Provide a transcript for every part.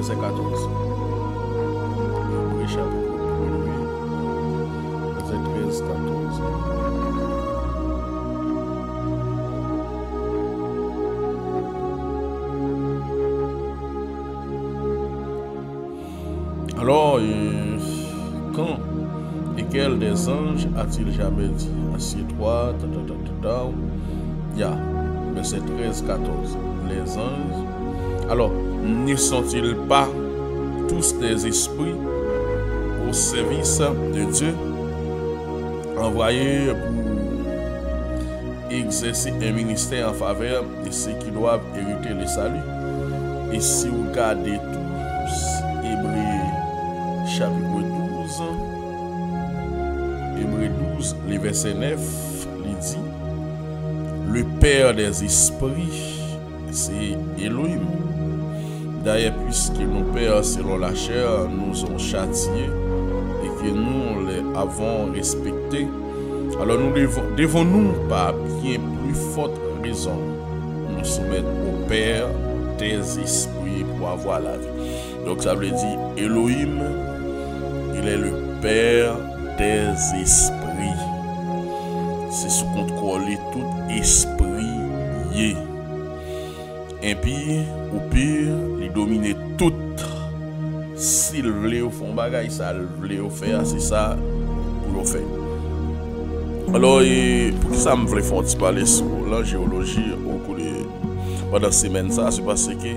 verset 14. Hébreux chapitre 1, verset 13, 14. Alors, quand et quel des anges a-t-il jamais dit, assieds-toi, verset 13, 14. Les anges, alors, ne sont-ils pas tous des esprits au service de Dieu, envoyés pour exercer un ministère en faveur de ceux qui doivent hériter le salut? Et si vous regardez tous, Hébreux chapitre 12, le verset 9, il dit, le Père des esprits, c'est Elohim. D'ailleurs, puisque nos pères selon la chair nous ont châtiés et que nous les avons respectés, alors nous devons-nous par bien plus forte raison nous soumettre au Père des esprits pour avoir la vie. Donc ça veut dire Elohim, il est le Père des esprits. C'est sous contrôle tout esprit. Et puis, au pire, il domine tout. S'il voulait faire un bagage, ça voulait faire, c'est ça pour le faire. Alors, pour ça, je voulais faire un petit parler sur la géologie au cours de pendant cette semaine, ça, c'est parce que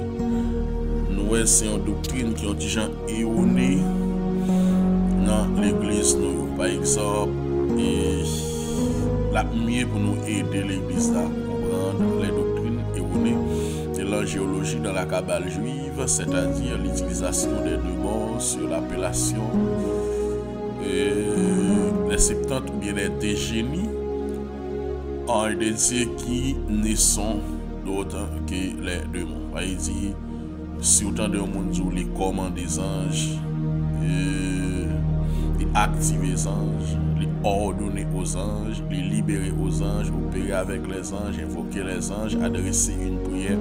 nous, c'est une doctrine qui ont déjà erroné dans l'église. Par exemple, la mieux pour nous aider l'église à comprendre les doctrines erronées de la géologie dans la Kabbale juive, c'est-à-dire l'utilisation des démons sur l'appellation les 70 ou bien les dégénies en de Dieu qui ne sont d'autres que les démons. Il dit, si autant de monde les commandes des anges, les activer les anges, les ordonner aux anges, les libérer aux anges, opérer avec les anges, invoquer les anges, adresser une prière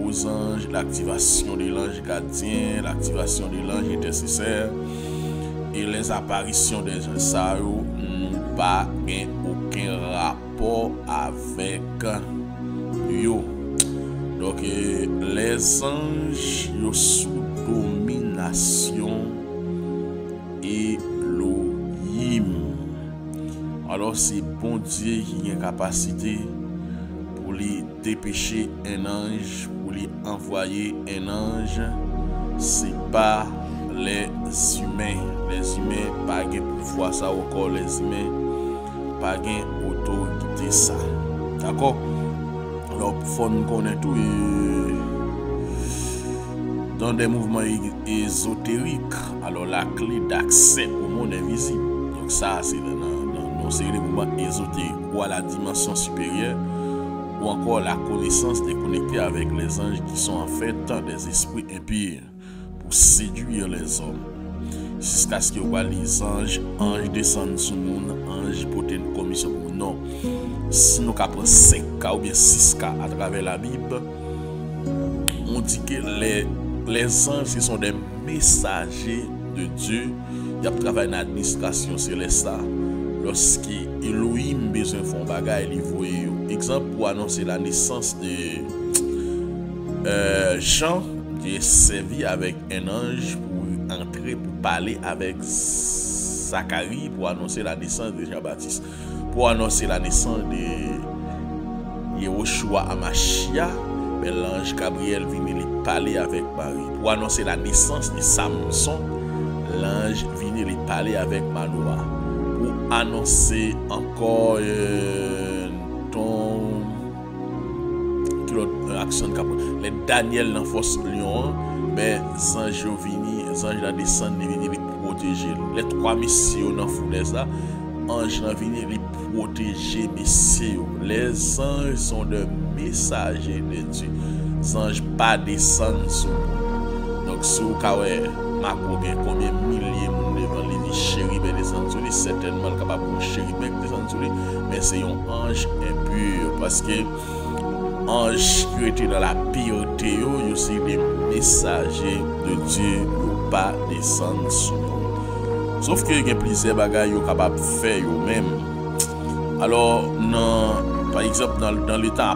aux anges, l'activation de l'ange gardien, l'activation de l'ange intercesseur et les apparitions des anges, ça n'ont pas aucun rapport avec eux. Donc les anges sont sous domination Elohim. Alors c'est bon Dieu qui a une capacité pour lui dépêcher un ange, pour lui envoyer un ange. C'est pas les humains. Les humains pas de pouvoir ça encore, les humains pas de autorité ça. D'accord? Alors il faut nous connaître tout dans des mouvements ésotériques. Alors la clé d'accès au monde invisible. Donc ça c'est dans les mouvements ésotériques ou à la dimension supérieure, ou encore la connaissance de connecter avec les anges qui sont en fait des esprits impurs pour séduire les hommes. Jusqu'à ce que les anges descendent sur le monde, anges pour une commission. Non. Si nous avons 5 cas ou bien 6 cas à travers la Bible, on dit que les anges ce sont des messagers de Dieu. Ils travaillent dans l'administration céleste. Lorsque Elohim besoin de faire un bagage, il voit. Exemple pour annoncer la naissance de Jean, qui est servi avec un ange pour entrer, pour parler avec Zacharie, pour annoncer la naissance de Jean-Baptiste. Pour annoncer la naissance de Yehoshua Amashia, l'ange Gabriel vient parler avec Marie. Pour annoncer la naissance de Samson, l'ange vient parler avec Manoah. Pour annoncer encore action les Daniel dans force lion, mais ange vini, la descend vient les protéger. Les 3 missions dans foulée ça, ange vient les protéger messieurs. Les anges sont des messagers de Dieu. Les anges pas descendent sur nous. Donc si vous avez combien de milliers de monde devant les chéris descendre sur lui, certainement capable de chéris descendre sur lui, mais c'est un ange impur parce que ange qui était dans la pureté, il y a aussi des messager de Dieu yo pas descendre sur nous. Sauf que il y a plusieurs bagages yo capable faire yo même. Alors par exemple dans l'état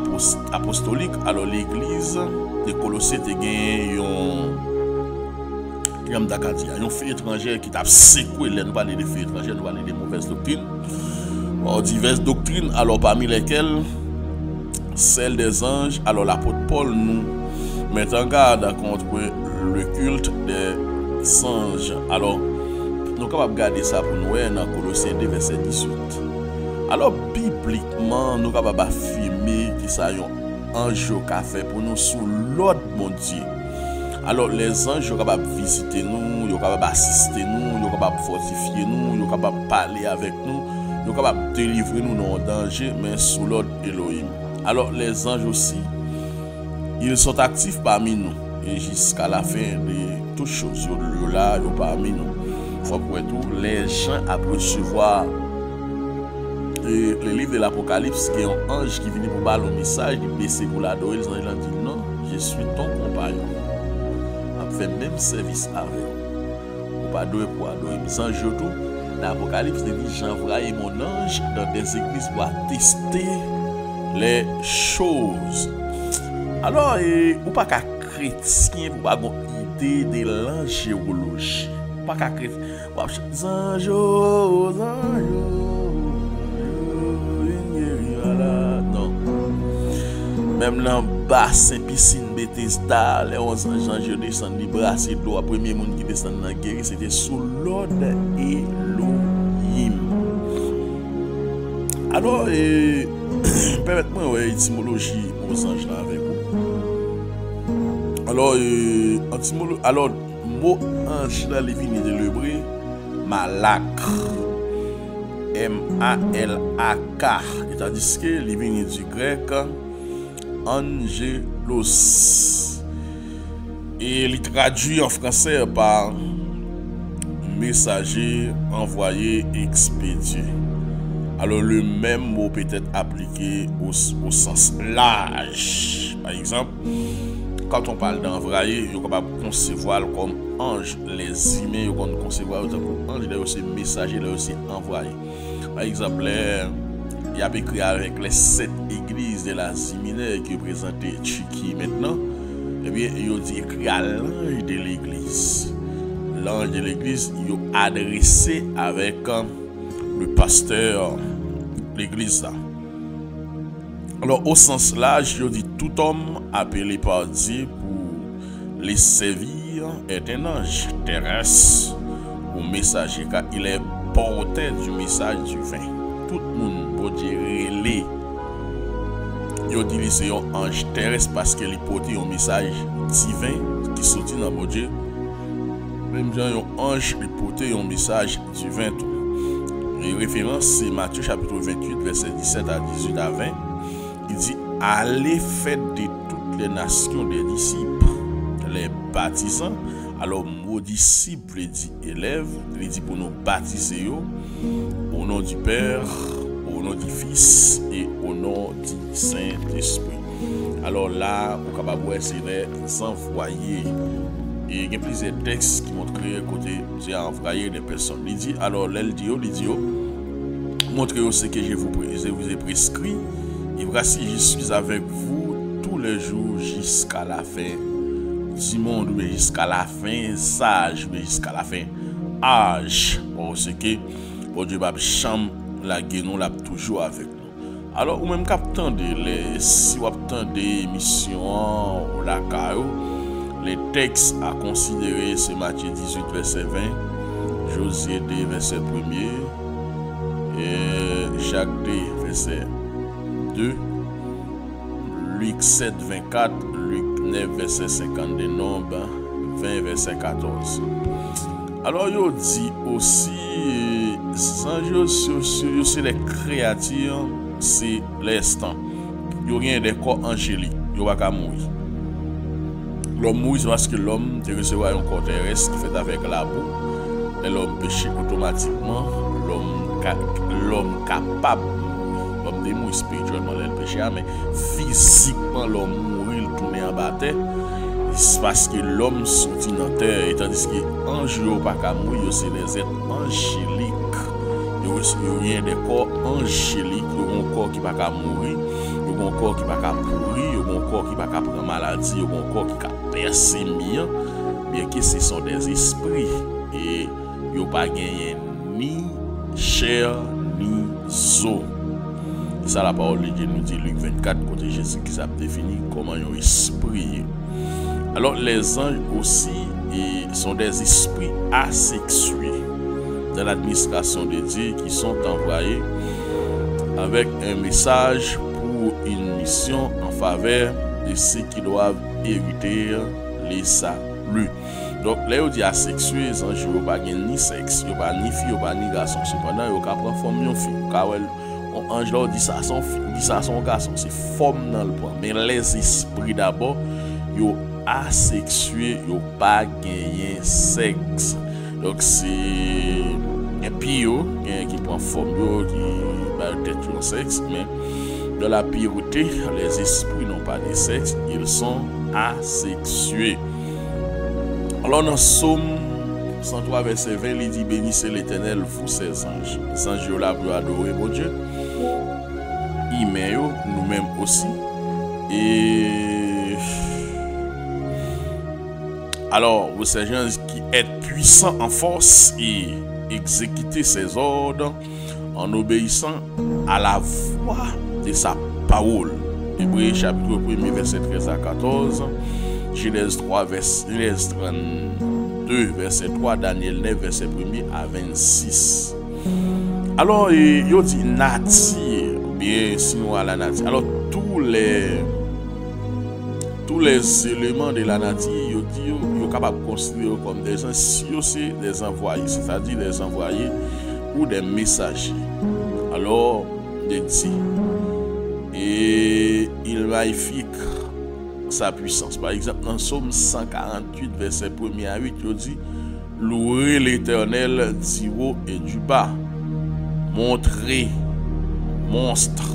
apostolique, alors l'église de Colossiens te gagne un fait étranger qui t'a secoué, nous parler de faits étrangers, nous parler de mauvaises doctrines, diverses doctrines, alors parmi lesquelles celle des anges. Alors l'apôtre Paul nous met en garde contre le culte des anges. Alors nous sommes capables de garder ça pour nous dans Colossiens 2 verset 18. Alors bibliquement nous sommes capables d'affirmer que ça y a un ange qui a fait pour nous sous l'ordre mon Dieu. Alors les anges sont capables de visiter nous, ils sont capables d'assister nous, ils sont capables de fortifier nous, ils sont capables de parler avec nous, ils sont capables de délivrer nous dans le danger, mais sous l'ordre Elohim. Alors les anges aussi, ils sont actifs parmi nous et jusqu'à la fin de toutes choses, ils sont là, ils sont parmi nous. Faut pour tout, les gens après recevoir le livre de l'Apocalypse, qui est un ange qui vient pour parler un message, il baisse pour l'adorer, ils ont dit non, je suis ton compagnon. Fait même service avec vous. Ou pas adorer pour adorer. Mais en jour tout, l'Apocalypse dit j'envoie mon ange dans des églises pour tester les choses. Alors, ou pas qu'à chrétien, ou pas avoir idée de l'angélologie. Ou pas qu'à chrétien. Non. Même dans bassin piscine Bethesda, les 11 anges descendent du brasser de l'eau. Le premier monde qui descend dans la guerre, c'était sous l'ordre Elohim. Alors, permettez-moi une étymologie aux anges là avec vous. Alors, mot ange là, il vient de l'hébreu malak. M-A-L-A-K. C'est-à-dire qu'il vient du grec angelos. Et il traduit en français par messager, envoyé, expédié. Alors le même mot peut être appliqué au sens large. Par exemple, quand on parle d'envoyer, on est capable de concevoir comme ange. Les humains, on peut concevoir comme ange, là aussi messager, là aussi envoyé. Par exemple, il y a écrit avec les 7 églises de l'Asie mineure qui représentaient Turquie maintenant. Eh bien, il a dit écrit à l'ange de l'église. L'ange de l'église, il a adressé avec le pasteur de l'église. Alors, au sens large, il dit tout homme appelé par Dieu pour les servir est un ange terrestre ou messager, car il est porteur du message divin. Tout le monde peut dire relais. Il dit un ange terrestre parce qu'il porte un message divin qui sortit dans mon Dieu. Même un ange qui porte un message divin. Et référence, c'est Matthieu chapitre 28, verset 17 à 18 à 20. Il dit, allez faites de toutes les nations des disciples, les baptisants. Alors, mon disciple dit élève, il dit pour nous baptiser au nom du Père, au nom du Fils et au nom du Saint-Esprit. Alors là, au capable c'est les envoyer. Et il y a plusieurs textes qui montrent que côté j'ai envoyé des personnes. Il dit alors l'Eldio, montrez ce que je vous ai prescrit. Et voici, je suis avec vous tous les jours jusqu'à la fin du monde, mais jusqu'à la fin sage, mais jusqu'à la fin âge. Parce que bon Dieu va chambre la guénon là toujours avec nous. Alors ou même captant si vous attendez émission ou la caillou, les textes à considérer c'est Matthieu 18 verset 20, Josué 2 verset 1er et Jacques 2 verset 2, Luc 7 24, Luc 9 verset 52, Nombre 20 verset 14. Alors il dit aussi anges c'est les créatures, c'est l'instant. Il y a rien des corps angéliques, il va pas mourir. L'homme mourit parce que l'homme te recevoir un corps terrestre qui fait avec la boue. Et l'homme péché automatiquement, l'homme capable, l'homme de mourir spirituellement, le péché, mais physiquement l'homme mourit, il tourne en bas terre. parce que l'homme sorti dans terre, et tandis que ange yo pas qu'à mourir, c'est des êtres angéliques. Yo rien des corps angéliques, yo un corps qui pas qu'à mourir, yo un corps qui pas qu'à pourrir, yo un corps qui pas qu'à prendre maladie, yo un corps qui qu'à percer bien que ce sont des esprits et yo pas gagné ni chair ni os. C'est ça la parole de Dieu nous dit Luc 24 côté Jésus qui a défini comment un esprit. Alors les anges aussi sont des esprits asexués dans l'administration de Dieu qui sont envoyés avec un message pour une mission en faveur de ceux qui doivent hériter les saluts. Donc là on dit asexués, les anges n'ont pas ni sexe, ils n'ont pas ni fille, ils n'ont pas ni garçon. Cependant ils ont prendre forme de fille. Un ange là dit ça son fille, dit ça son garçon, c'est forme dans le point. Mais les esprits d'abord, ils asexués, ils n'ont pas gagné sexe. Donc c'est un pio qui prend forme qui va être un sexe, mais dans la pureté, les esprits n'ont pas de sexe, ils sont asexués. Alors dans Somme 103 verset 20, il dit bénissez l'Éternel vous ses anges. Les anges là pour adorer mon Dieu. Nous-mêmes aussi. Et alors, vous ces gens qui êtes puissants en force et exécuter ses ordres en obéissant à la voix de sa parole. Hébreux chapitre 1 verset 13 à 14, Genèse 3 verset 32 verset 3, Daniel 9 verset 1 à 26. Alors il dit nature, bien sinon à la nature. Alors tous les éléments de la nature, il dit sont capables de considérer comme des gens si c'est des envoyés, c'est-à-dire des envoyés ou des messagers. Alors, il dit, et il magnifie sa puissance. Par exemple, dans Somme 148, verset 1 à 8, il dit, louez l'Éternel du haut et du bas, montrez monstres,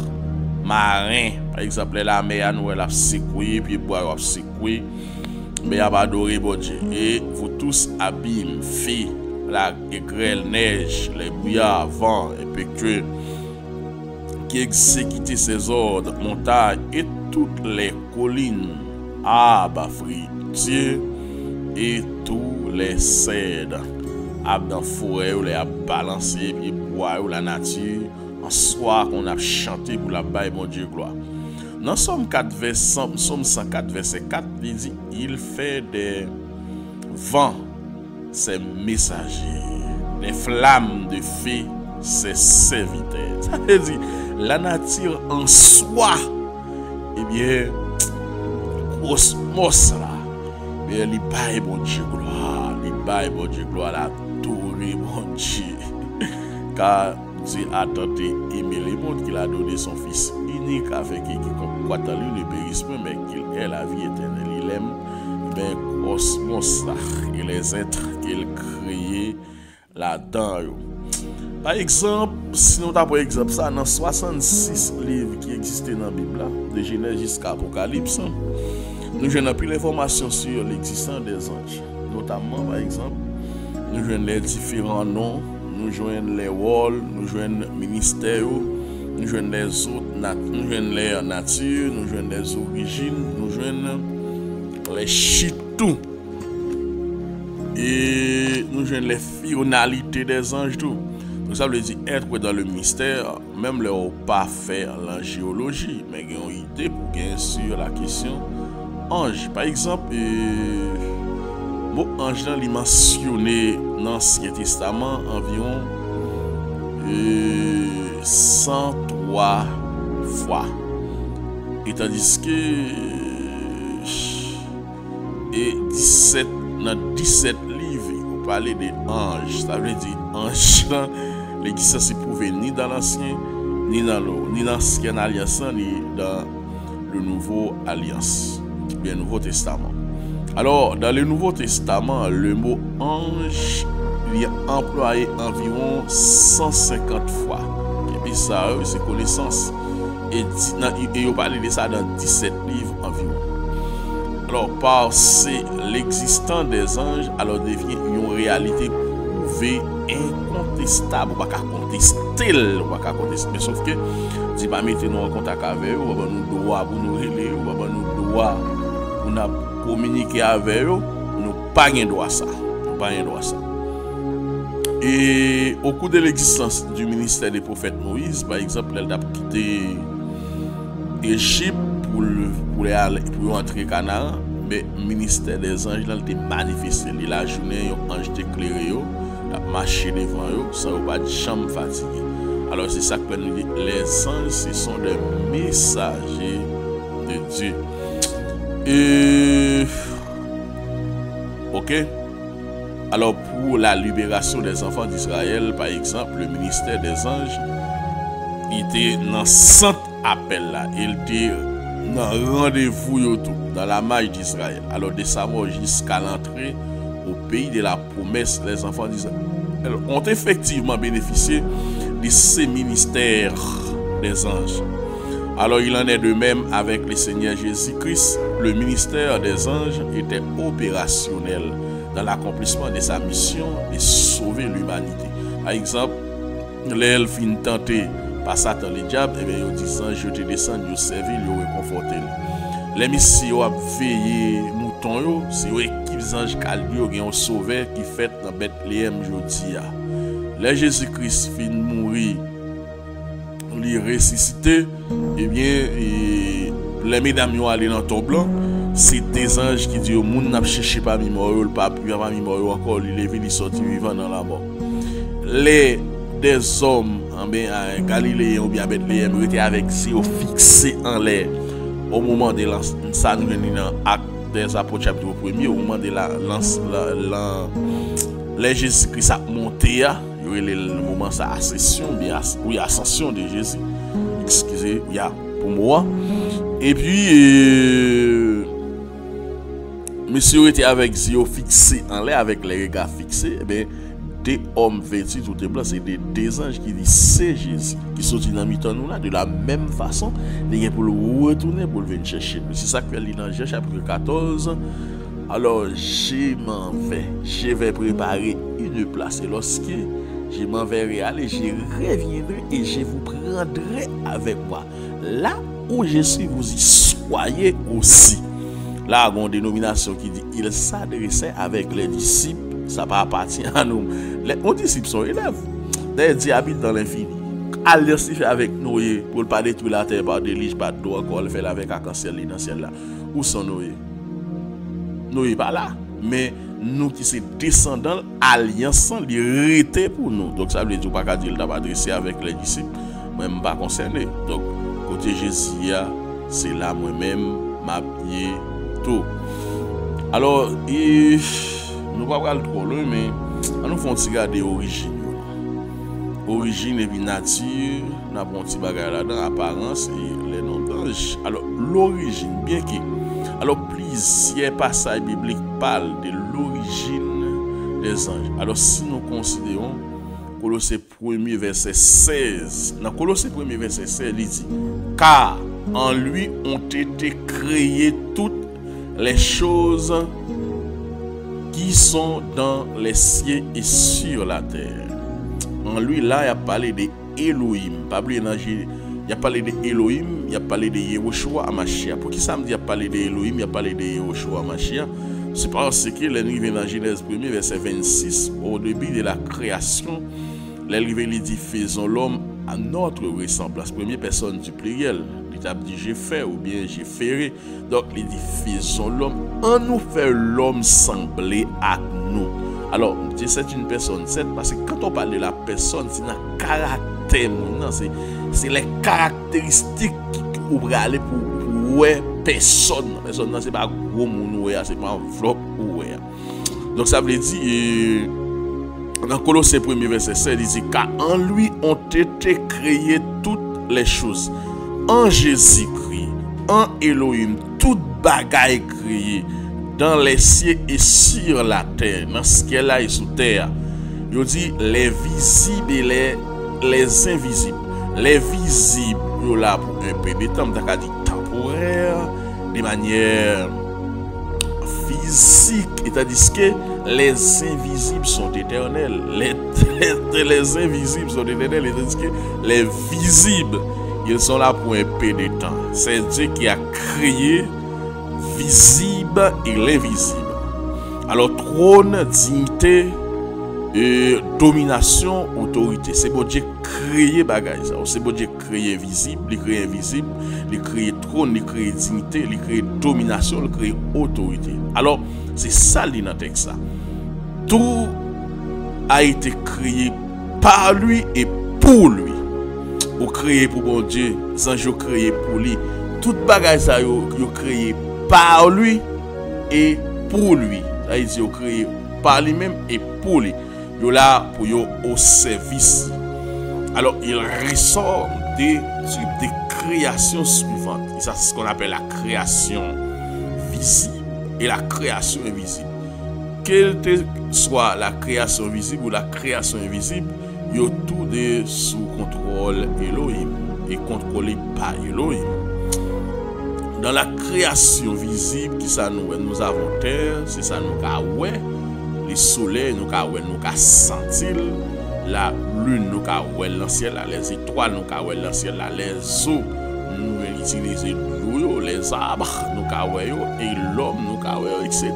marins, par exemple, la mer nous elle a secoué, puis boire a secoué, mais a adoré bon Dieu. Et vous tous abîmes, filles, la grêle, neige, les brouillards, vent impétueux, qui exécutent ses ordres, montagnes et toutes les collines, arbres, fruitiers et tous les cèdres, arbres dans la forêt, ou les balancés, puis bois ou la nature, en soi qu'on a chanté pour la baille, mon Dieu, gloire. Dans Somme 104, verset 4, il dit, il fait des vents, ses messagers, des flammes de feu, ses serviteurs. Ça veut dire, la nature en soi, eh bien, cosmos là, eh bien, il baille, mon Dieu, gloire, il baille, mon Dieu, gloire, la tour, mon Dieu, car Dieu a tenté aimer le monde qu'il a donné son Fils unique avec qui croit en lui le périssement, mais qu'il ait la vie éternelle. Il aime le cosmos et les êtres qu'il créé là-dedans. Par exemple, si nous avons par exemple ça, dans 66 livres qui existaient dans la Bible, de Genèse jusqu'à Apocalypse, nous avons plus d'informations sur l'existence des anges. Notamment, par exemple, nous avons les différents noms, nous joignons les rôles, nous joignons les ministères, nous joignons les autres, nous joignons les natures, nous joignons les origines, nous joignons les chitous et nous joignons les finalités des anges. Tout. Donc ça veut dire être dans le mystère, même les pas faire la géologie, mais ils ont une idée pour gagner sur la question ange. Par exemple, le mot ange il est mentionné dans l'Ancien Testament environ 103 fois. Et tandis que dans 17 livres, on parlait des anges. Ça veut dire ange, l'existence est prouvée ni dans l'Ancien, ni dans l'Ancienne Alliance, ni dans le Nouveau Alliance, le Nouveau Testament. Alors, dans le Nouveau Testament, le mot ange il est employé environ 150 fois. Et puis ça, c'est connaissance. Et on parle de ça dans 17 livres environ. alors parce l'existence des anges alors devient une réalité prouvée incontestable, on va pas contester, mais sauf que si pas mettre nous en contact avec eux, on va nous droit pour nous relayer, on va nous droit pour nous communiquer avec eux, nous pas gain droit ça, Et au cours de l'existence du ministère des prophètes Moïse, par exemple, elle a quitté Égypte pour entrer au Canaan, mais le ministère des anges là était manifesté. La journée, un ange éclairé, il a marché devant eux, sans pas de chambre fatigué. Alors c'est ça que nous dit, les anges, ce sont des messagers de Dieu. Et ok. Alors pour la libération des enfants d'Israël, par exemple, le ministère des anges, il était dans 100 appels là, il était dans rendez-vous dans la marche d'Israël. Alors de Samuel jusqu'à l'entrée au pays de la promesse, les enfants d'Israël ont effectivement bénéficié de ces ministères des anges. Alors il en est de même avec le Seigneur Jésus-Christ. Le ministère des anges était opérationnel dans l'accomplissement de sa mission de sauver l'humanité. Par exemple, les fin tenté par Satan le diable, et bien ils disent je te descends, je servi, je réconforté. Les missions ont veillé mouton, c'est eux qui les anges calio qui ont sauvé qui fait dans Bethléem aujourd'hui. Les Jésus-Christ fin mourir, il ressuscité, et bien les mesdames ont allé dans ton blanc. C'est des anges qui disent au monde n'a cherché pas mi mort, le pas mi mort encore, il levé, il sorti vivant dans la mort. Les des hommes en Galilée ou bien Bethléem étaient avec Dieu fixés en l'air au moment de ça nous dans Actes des Apôtres chapitre 1er, au moment de les Jésus-Christ a monté, le moment sa ascension, bien oui ascension de Jésus. Excusez, pour moi. Et puis monsieur était avec Dieu fixé en l'air avec les regards fixés, et des hommes vêtus tout est blanc, c'est des anges qui disent c'est Jésus qui sont dans nous là de la même façon, ils pour le retourner pour venir chercher. C'est ça que lit dans Jean chapitre 14. Alors je vais préparer une place et lorsque je m'en vais aller, je reviendrai et je vous prendrai avec moi. Là où je suis, vous y soyez aussi. Là, il y a une dénomination qui dit il s'adressait avec les disciples. Ça pas appartient à nous. Les disciples sont élèves. Les dieux habitent dans l'infini. Allez faire avec Noé pour ne pas détruire la terre par des liges, pas d'eau encore, le faire avec un cancer dans le ciel là. Où sont Noé? Noé pas là. Mais nous qui sommes descendants, alliance l'hérité pour nous. Donc ça veut dire pas qu'à dire qu'il n'a adressé avec les disciples, même pas concerné. Donc côté Jésus, c'est là moi-même, ma pied, tout. Alors, nous ne pouvons pas le trop loin, mais nous faisons regarder l'origine. Origine et puis nature, nous avons un petit bagage là-dedans, apparence et les noms d'anges. Alors, l'origine, bien que. Alors, plusieurs passages bibliques parlent de l'origine des anges. Alors, si nous considérons Colossiens 1er verset 16, dans Colossiens 1er verset 16, il dit car en lui ont été créées toutes les choses qui sont dans les cieux et sur la terre. En lui, là, il a parlé de Elohim. Pas oublier, il a parlé de Elohim, il a parlé de Yehoshua Hamashiach. Pour qui ça me dit il a parlé de Elohim, il a parlé de Yehoshua Hamashiach? C'est parce que l'arrivée dans Genèse 1er, verset 26, au début de la création, l'arrivée il dit faisons l'homme à notre ressemblance. Première personne du pluriel. Il a dit j'ai fait ou bien j'ai fait. Donc il dit faisons l'homme, en nous fait l'homme sembler à nous. Alors c'est une personne, c'est parce que quand on parle de la personne, c'est un caractère, c'est les caractéristiques qui ouvrent aller pour ouais personne. Personne c'est pas gros monde, c'est pas enveloppe ouais. Donc ça veut dire dans Colossiens 1er verset 7, il dit car en lui ont été créées toutes les choses. En Jésus-Christ, en Elohim, toute bagaille créée dans les cieux et sur la terre, dans ce qu'elle a et sous terre. Il dit les visibles et les invisibles. Les visibles, là pour un peu de temps, dit temporaire, de manière physiques, et tandis que les invisibles sont éternels. Les invisibles sont éternels, et tandis que les visibles, ils sont là pour un peu de temps. C'est Dieu qui a créé visible et l'invisible. Alors, trône, dignité, domination, autorité. C'est bon Dieu créé bagay ça. C'est bon Dieu créé visible, il créé invisible, il créé trône, il créé dignité, il créé domination, il créé autorité. Alors, c'est ça dans le texte. Tout a été créé par lui et pour lui. Ou créé pour bon Dieu, sans Dieu créé pour lui. Tout bagay ça yo créé par lui et pour lui. Ça veut dire créé par lui-même et pour lui. Yo là pour yo au service. Alors il ressort des créations suivantes. Et ça c'est ce qu'on appelle la création visible et la création invisible. Quelle que soit la création visible ou la création invisible, yo tout de sous contrôle Elohim et contrôlé par Elohim. Dans la création visible qui ça nous avons terre, c'est ça nous ka ouais, les soleils nous ka ouais, nous ka sentir, la lune nous ka ouais dans ciel là, les étoiles nous ka ouais dans ciel là, les eaux nous utiliser l'eau, les arbres nous ka ouais et l'homme nous ka ouais, etc.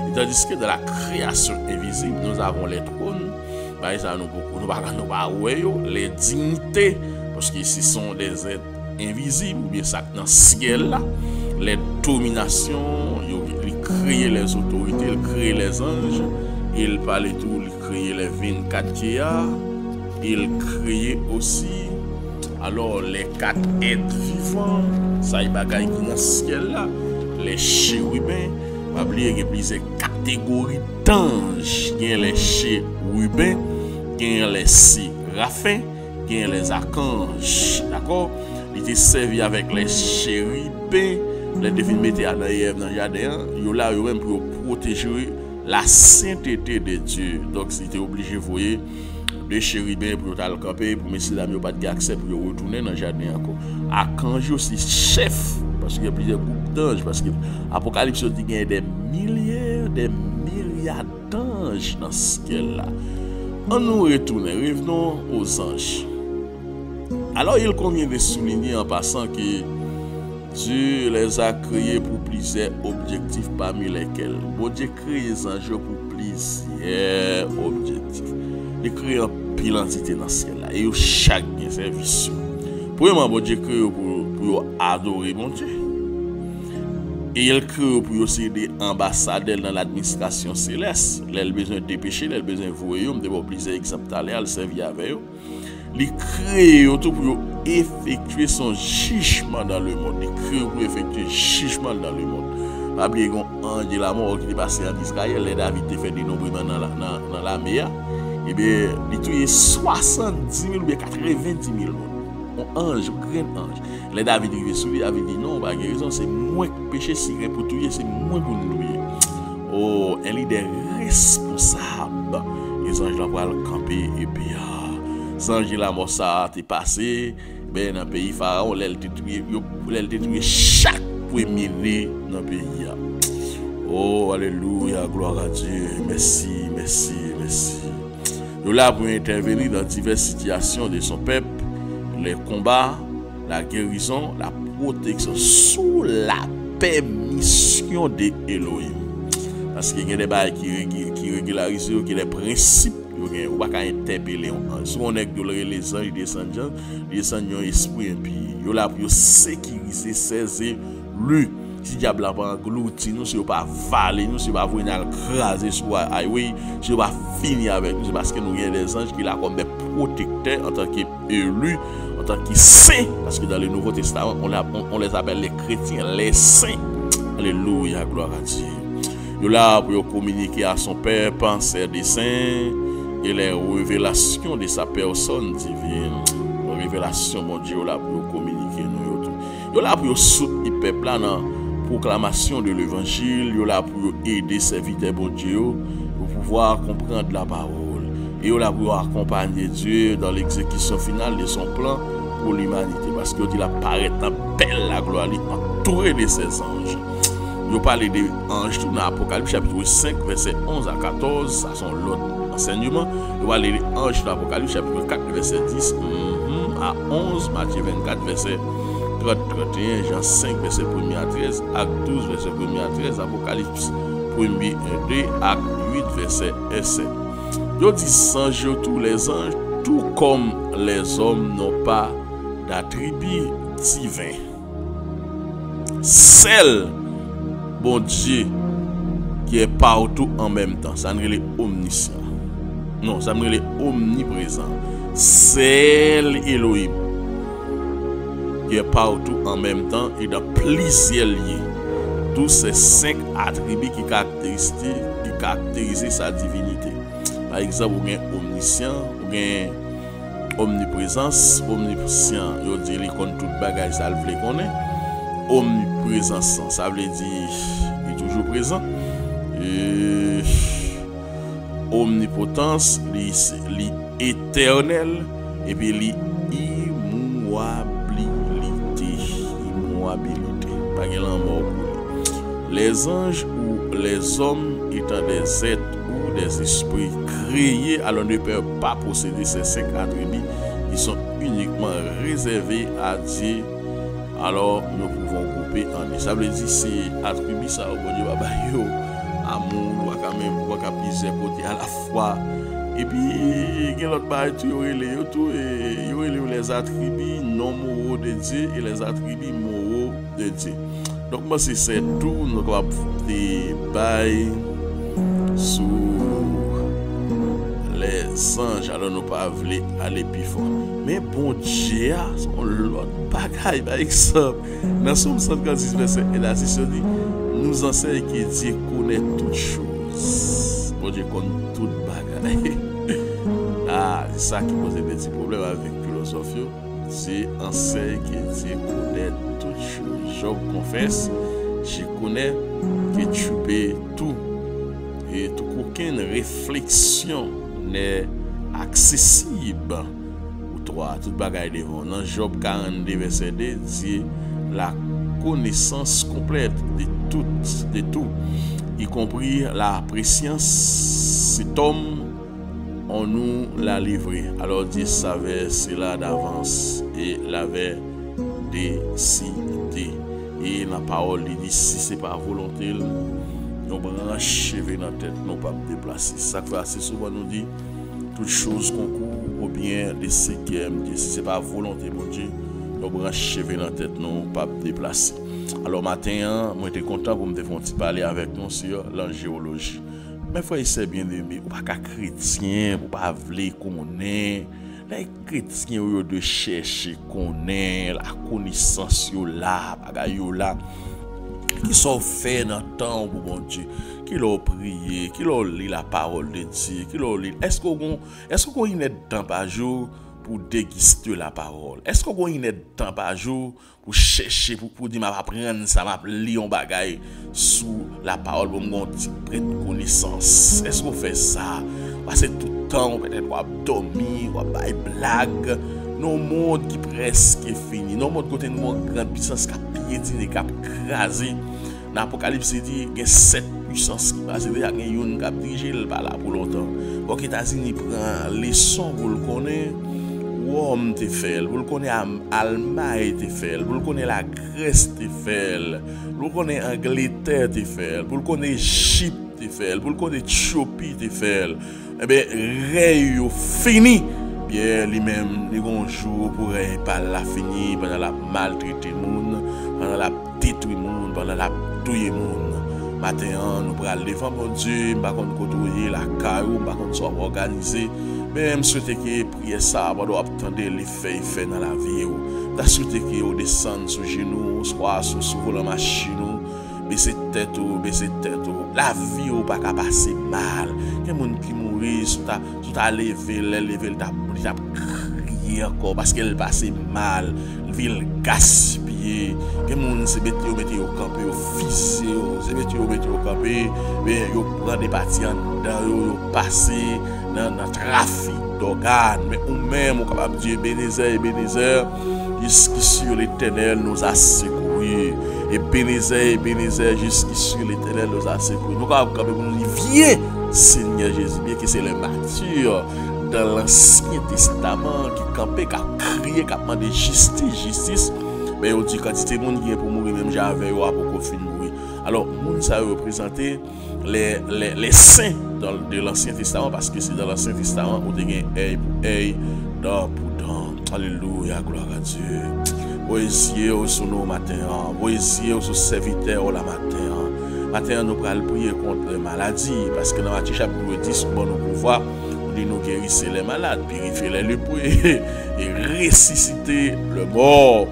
Et tandis que dans la création invisible, nous avons les trônes, bah ça nous beaucoup nous pas ouais les dignités parce que ce sont des êtres invisible ou bien ça dans le ciel là, les dominations, il crée les autorités, il crée les anges, il parlait tout, il crée les 24 qu'il y a, il crée aussi alors les 4 êtres vivants, ça y bagaille qui dans le ciel là, les chérubins, pas oublier qu'il y a plusieurs catégories d'anges, il y a les chérubins, il y a les séraphins, il y a les archanges, d'accord? Il était servi avec les chérubins, les devines mettaient à Ève dans le jardin, ils là même pour protéger la sainteté de Dieu. Donc, il était obligé de voir des chérubins pour aller camper, pour messieurs dames, pas de accès pour retourner dans le jardin encore. Archange aussi chef, parce qu'il y a plusieurs groupes d'anges, parce que l'Apocalypse dit qu'il y a des milliards d'anges dans ce ciel-là. On nous retourne, revenons aux anges. Alors, il convient de souligner en passant que Dieu les a créés pour plusieurs objectifs parmi lesquels bon Dieu crée les anges pour plusieurs objectifs. Il crée un pile entité dans ce ciel-là et chaque service. Premièrement, bon Dieu crée pour adorer mon Dieu. Et il crée pour aussi des ambassadeurs dans l'administration céleste. Il a besoin de dépêcher, il a besoin de voyaume, de plusieurs exemples à servir avec eux. Il crée tout pour effectuer son jugement dans le monde. Il crée pour effectuer jugement dans le monde. Pas oublier qu'on ange de la mort qui est passé en Israël, les David a fait des nombrements dans la mer. Et bien, il a tué 70 000 ou 90 000 monde. Un ange, un grand ange. Les David est sous lui, avait dit non, pas guérison, c'est moins que péché, si pour tuer, c'est moins pour nous tuer. Oh, un leader responsable. Les anges là vont camper et puis sans la mort ça t'est passé ben dans le pays pharaon elle détruit chaque premier-né dans le pays. Oh alléluia, gloire à Dieu, merci. Nous là pour intervenir dans diverses situations de son peuple, les combats, la guérison, la protection sous la permission de Elohim. Parce qu'il y a des bails qui régularisent les principes. Ou pas interpeller si on est que les anges descendent esprit et puis yo là pour sécuriser saisir lui si diable a pas englouti nous si pas valer nous si pas venir craser sur highway si pas finir avec nous parce que nous avons des anges qui là comme des protecteurs en tant qu'élus en tant que saints parce que dans le Nouveau Testament on les appelle les chrétiens les saints. Alléluia, gloire à Dieu. Yo là pour communiquer à son Père pensée des saints et les révélations de sa personne divine. Les révélations, mon Dieu, là pour communiquer nous. Là pour soutenir le peuple dans la proclamation de l'évangile. Là pour aider les serviteurs, mon Dieu, pour pouvoir comprendre la parole. Et là pour accompagner Dieu dans l'exécution finale de son plan pour l'humanité. Parce que Dieu apparaît en belle la gloire, entouré de ses anges. Yo parle de anges tout dans Apocalypse chapitre 5 verset 11 à 14, ça sont l'autre enseignement. Yo parle de anges dans Apocalypse chapitre 4 verset 10 à 11, Matthieu 24 verset 30 31, Jean 5 verset 1 à 13, Acte 12 verset 1 à 13, Apocalypse 1er 2, Acte 8 verset 1 7. Yo dit anges tous les anges, tout comme les hommes n'ont pas d'attribut divin. Seul bon Dieu qui est partout en même temps, ça ne est omniscient. Non, ça ne est omniprésent. Seul Elohim qui est partout en même temps et dans plusieurs lieux. Tous ces 5 attributs qui caractérisent sa divinité. Par exemple, vous avez omniscient, vous avez omniprésence, omniscient, vous dit qu'il connaît toute bagaille, ça le veut connaître. Omniprésence, ça veut dire il est toujours présent. Et omnipotence, l'éternel, et puis l'immuabilité. Pas qu'il en mort. Les anges ou les hommes étant des êtres ou des esprits créés, alors ne peuvent pas posséder ces 5 attributs qui sont uniquement réservés à Dieu. Alors nous pouvons couper en deux. Ça veut dire c'est attribué ça au bon Dieu amour, quand même, plusieurs côtés à la fois. Et puis il y a l'autre part tout les attributs non moraux de Dieu et les attributs moraux de Dieu. Donc moi c'est tout nous va débattre sur les anges, alors nous pas voulons aller plus fort. Mais bon Dieu, son l'autre bagaille par exemple. Dans Somme 136 verset 1 à 6, dit nous enseigne que Dieu connaît toutes choses. Bon Dieu connaît toutes bagaille. Ah, c'est ça qui pose des petits problèmes avec la philosophie. Dieu enseigne que Dieu connaît toutes choses. Job confesse, je connais que tu peux tout. Et aucune réflexion n'est accessible pour toi. Toute bagaille devant. Dans Job 42 verset 2, dit la connaissance complète de tout, y compris la préscience, cet homme on nous l'a livré. Alors Dieu savait cela d'avance et l'avait décidé. Et la parole dit si c'est pas volonté, nous branche dans la tête, nous pas déplacer. Ça fait assez souvent nous dit toutes choses concourent ou bien les cinquièmes. Si c'est pas volonté mon Dieu, nous branche dans la tête, nous pas déplacer. Alors matin, moi j'étais content pour me parler avec nous sur l'angéologie. Mais frère, c'est bien aimé, ou pas chrétien, ou pas vle connaître. Les chrétiens ont de chercher connaître la connaissance là, bagay là. Qui sont faits dans le temps pour mon Dieu, qui l'ont prié, qui l'ont lu la parole de Dieu, qui l'ont lu. Est-ce qu'on a une temps par jour pour déguster la parole? Est-ce qu'on a une temps par jour pour chercher, pour dire, m'a apprendre ça, m'a lire un bagay sous la parole pour me prendre connaissance? Est-ce qu'on fait ça? Parce que tout le temps, peut-être on va dormir, on va faire blague. Nos monde qui presque fini, nos monde côté nous grande puissance qui a piétiné, qui a crasé. Dans l'Apocalypse dit il y a 7 puissances qui passent, il y a une qui a dirigé par là pour longtemps. Donc les États-Unis prend leçon pour le connaître, Rome te fait, pour le connaître Allemagne te fait, pour le connaître la Grèce te fait, pour le connaître Angleterre te fait, pour le connaître Égypte te fait, pour le connaître Éthiopie te fait. Eh bien, règne fini. Bien, lui-même, les bons jours pourrait pas la finir pendant la maltraiter monde, pendant la détruire monde, pendant la tuer monde. Maintenant, nous prenons devant mon Dieu, nous allons côtoyer la carou, nous allons soit organisé. Même souhaiter que prier ça, nous doit attendre les faits dans la vie. Nous souhaiter que vous descendez sur genoux, soit sur la machine. Baisser tête. La vie ou pas passer mal. Il y a des gens qui mourent, sous ta lever, ta crier encore parce qu'elle passe mal. La ville gaspillée. Il y a des gens qui mettent au campé, au fusé, au campé, mais ils prennent des parties en dedans, ils passent dans le trafic d'organes. Mais nous-mêmes, nous sommes capables de dire Ebenezer, qui sur l'éternel nous a secourus. Ebenezer, jusqu'ici l'Éternel nous a secourus. Nous avons nous dire, viens, Seigneur Jésus, bien que c'est le martyr dans l'Ancien Testament qui campait, qui a crié, qui a demandé justice. Mais on dit quantité de monde qui est pour mourir, même j'avais pour qu'on finisse mourir. Alors, monde ça représenter les saints de l'Ancien Testament, parce que c'est dans l'Ancien Testament où il y a œil pour œil, dent pour dent. Alléluia, gloire à Dieu. Voyez sur nos matins, voyez sur serviteurs la matin. Matin, nous allons prier contre les maladies, parce que dans Matthieu chapitre 10, nous pouvoir nous guérir les malades, purifier les lépreux et ressusciter le mort.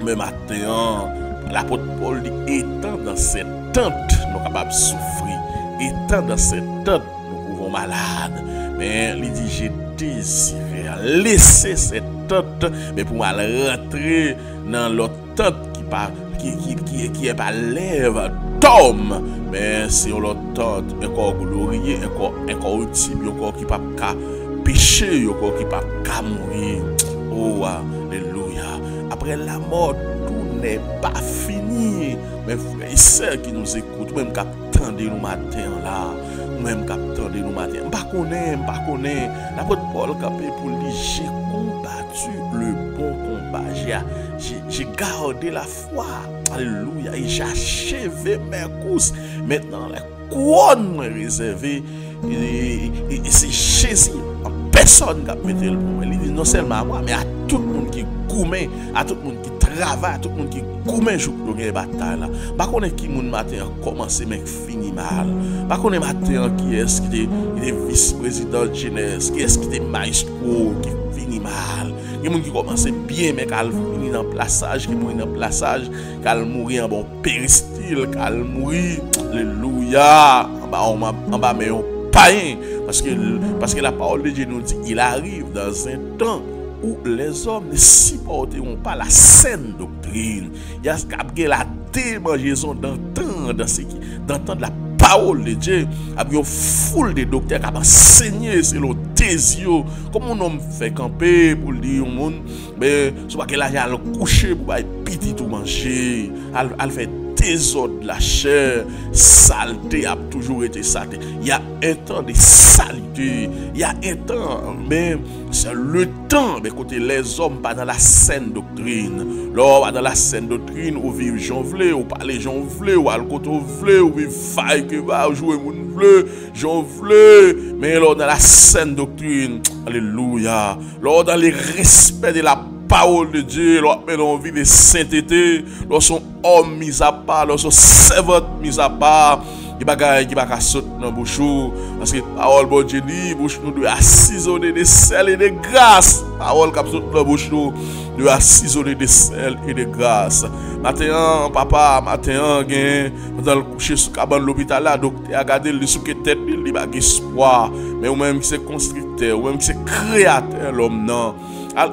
Mais matin, l'apôtre Paul dit, étant dans cette tente, nous sommes capables de souffrir. Étant dans cette tente, nous pouvons malades. Mais il dit, j'ai désiré laisser cette tente, mais pour rentrer dans l'autre tente qui est pas lèvre d'homme, mais c'est l'autre tente, un corps glorieux, un corps ultime, un corps qui pas pécher, un corps qui pas mourir. Oh, alléluia. Après la mort, tout n'est pas fini. Mes frères et sœurs qui nous écoutent, même qui attendent nous matin là, même qui attendent nous matin, pas connaît. L'apôtre Paul capé pour lui, j'ai combattu le bon combat, j'ai gardé la foi. Alléluia, et j'ai achevé mes courses. Maintenant, la couronne réservée, et c'est Jésus. Personne qui a mis le bon. Il dit non seulement à moi, mais à tout le monde qui gourmet, à tout le monde qui travaille, à tout le monde qui gourmet jour pour gagner bataille là. Pas qu'on est qui moun matin commencer mais fini mal. Pas qu'on est matin qui est vice-président de jeunesse, qui est maestro qui finit mal. Il y a des gens qui commencent bien mais qui finit dans le plaçage, qui mourit dans le plaçage, qui mourit en bon péristyle, qui mourit alléluia en bas mais païen, parce que la parole de Dieu nous dit il arrive dans un temps où les hommes ne supporteront pas la saine doctrine. Il y a la démangeaison d'entendre la parole de Dieu. Il y a une foule de docteurs qui enseigné c'est le désir. Comment on homme fait camper pour dire au monde, mais soit qu'elle a couché pour petit tout manger, elle fait désordre la chair, saleté a toujours été saleté. Il y a un temps de saleté, il y a un temps, mais c'est le temps, mais côté les hommes pas dans la saine doctrine. Là, dans la saine doctrine, où vivent gens vle, ou parler gens vle, ou al côté vle, ou vivent faille que va jouer moun vle, gens vle, mais là dans la saine doctrine, alléluia. Là dans le respect de la parole de Dieu, lorsqu'on vit de sainteté, lorsqu'on homme mis à part, lorsqu'on servante mis à part, il n'y a pas de sauter dans la bouche, parce que la parole de Dieu dit, bouche nous doit assaisonner de sel et de grâce. La parole qui saute dans la bouche nous doit assaisonner de sel et de grâce. Maintenant, papa, maintenant, dans le coucher sous cabane de l'hôpital, là, docteur a gardé le sous tête, il a espoir. Mais ou même qui c'est constructeur, ou même qui c'est créateur, l'homme, non.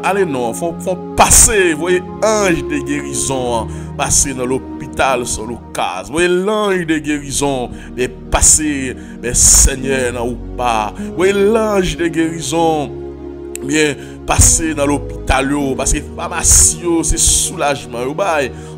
Allez, non, faut passer, vous voyez, ange de guérison, passer dans l'hôpital sur le cas. Vous voyez, l'ange de guérison, mais passer, mais Seigneur, non ou pas. Vous voyez, l'ange de guérison, bien, passer dans l'hôpital, parce que pharmacie, c'est soulagement.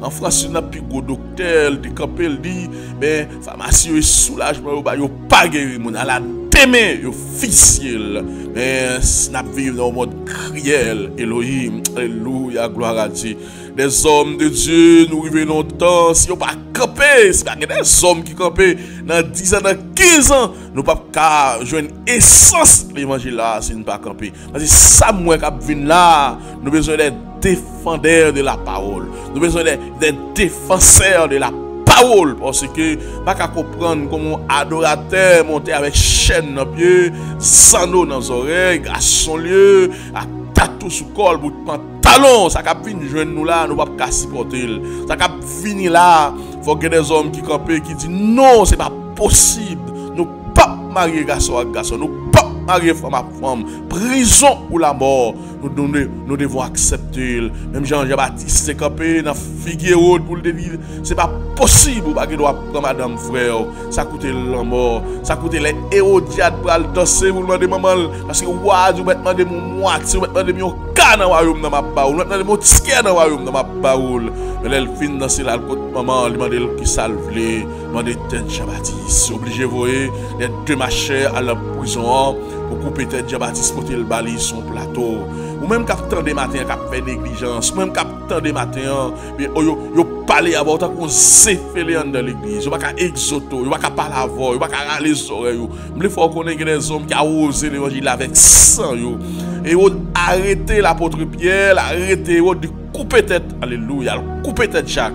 En France, il n'y a plus de docteur, de campé, dit, mais pharmacie, c'est soulagement, il n'y a pas guéri, il y a demain, officiel, mais snap vivre dans le mode criel. Elohim, alléluia, gloire à Dieu. Des hommes de Dieu, nous vivons longtemps. Si on pas camper, si pas des hommes qui campent dans 10 ans, dans 15 ans, nous pas qu'à jouer une essence de l'évangile là, si nous pas camper. Parce que ça, moi, qui vient là, nous avons besoin des défendeurs de la parole. Nous avons besoin des défenseurs de la parole, parce que pas qu'à comprendre comment adorateur monter avec chaîne dans pied, sando dans les oreilles, à son lieu, à tatou sous col, bout de pantalon, ça cap venir joindre nous là, nous pas qu'à supporter. Ça cap venir là, faut que des hommes qui campent qui disent non, c'est pas possible. Nous pas marier garçon à garçon, nous pas marier femme à femme, prison ou la mort. Nous devons accepter. Même Jean-Baptiste s'est campé dans Figueroa pour le dire c'est pas possible pas qu'il doit prendre madame frère. Ça coûte la mort, ça coûte les Hérodiades pour aller danser pour demander maman parce que ouah, vous mettez demander mon moitié, vous mettez demander mon canne dans royaume dans ma parole, vous mettez demander mon ticket dans royaume dans ma parole. mais elle fin dans c'est là le côté maman, il demande qui salve, demande tête Jean-Baptiste, obligé voyer les deux machins à la prison pour couper tête Jean-Baptiste pour le bali son plateau. Ou même quand temps des matins qu'a fait négligence, ou même quand temps des matins mais yo parler avant tant qu'on sait faire dans l'église, yo pas qu'à exoto, yo pas qu'à parler avant, yo pas qu'à râler les oreilles. Il faut connaître des hommes qui a osé l'évangile avec sang yo. Et yo arrêter l'apôtre Pierre, arrêter yo de couper tête, alléluia, couper tête Jacques.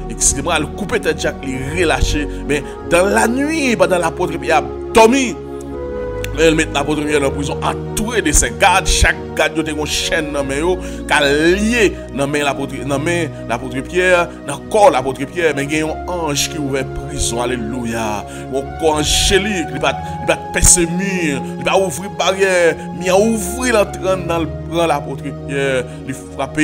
Excusez-moi, couper tête Jacques, il relâché, mais dans la nuit pendant l'apôtre Pierre a dormi. Elle met l'apôtre Pierre dans la prison entouré de ses gardes, chaque garde a une chaîne dans main yo, qui lié dans main l'apôtre Pierre, dans corps l'apôtre Pierre, mais il y a un ange qui ouvre prison, alléluia. Un corps angélique, il va percer mur, il va ouvrir barrière, il va ouvrir l'entrée dans le bras l'apôtre Pierre, il frappe,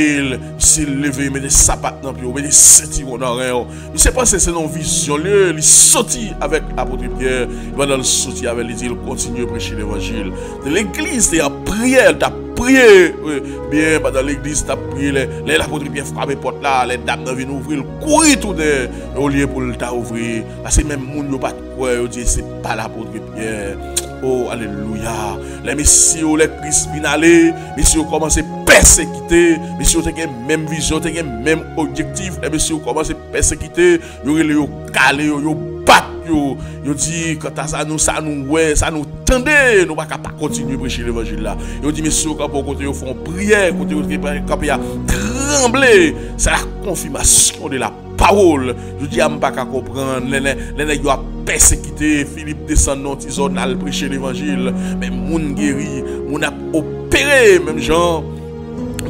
s'il lève, il met des sapates dans pied, il met des ceintures dans rien. Il sait pas si c'est une vision, il sortit avec l'apôtre Pierre, il va dans le sortir avec lui, il continue l'évangile. De l'église, il y a prière, tu as prié. Bien, dans l'église, tu as prié. L'apôtre Pierre frappe les portes là, les dames viennent ouvrir, courir tout de au lieu pour le ouvrir. Parce que même les gens ne pas quoi, ils disent c'est pas l'apôtre Pierre. Oh, alléluia. Les messieurs, les Christ viennent aller, messieurs commencent à persécuter, messieurs ont la même vision, ont le même objectif, les messieurs commencent à persécuter, ils ont calé, ils ont battu. Yo dit quand ça nous tendez, nous pas capable continuer prêcher l'évangile là. Yo dit messieurs quand côté yo font prière, côté quand y a trembler, c'est la confirmation de la parole. Je dis am pas comprendre les yo a persécuté, Philippe descend dans une zone à prêcher l'évangile, mais moun guéri, moun a opéré même gens.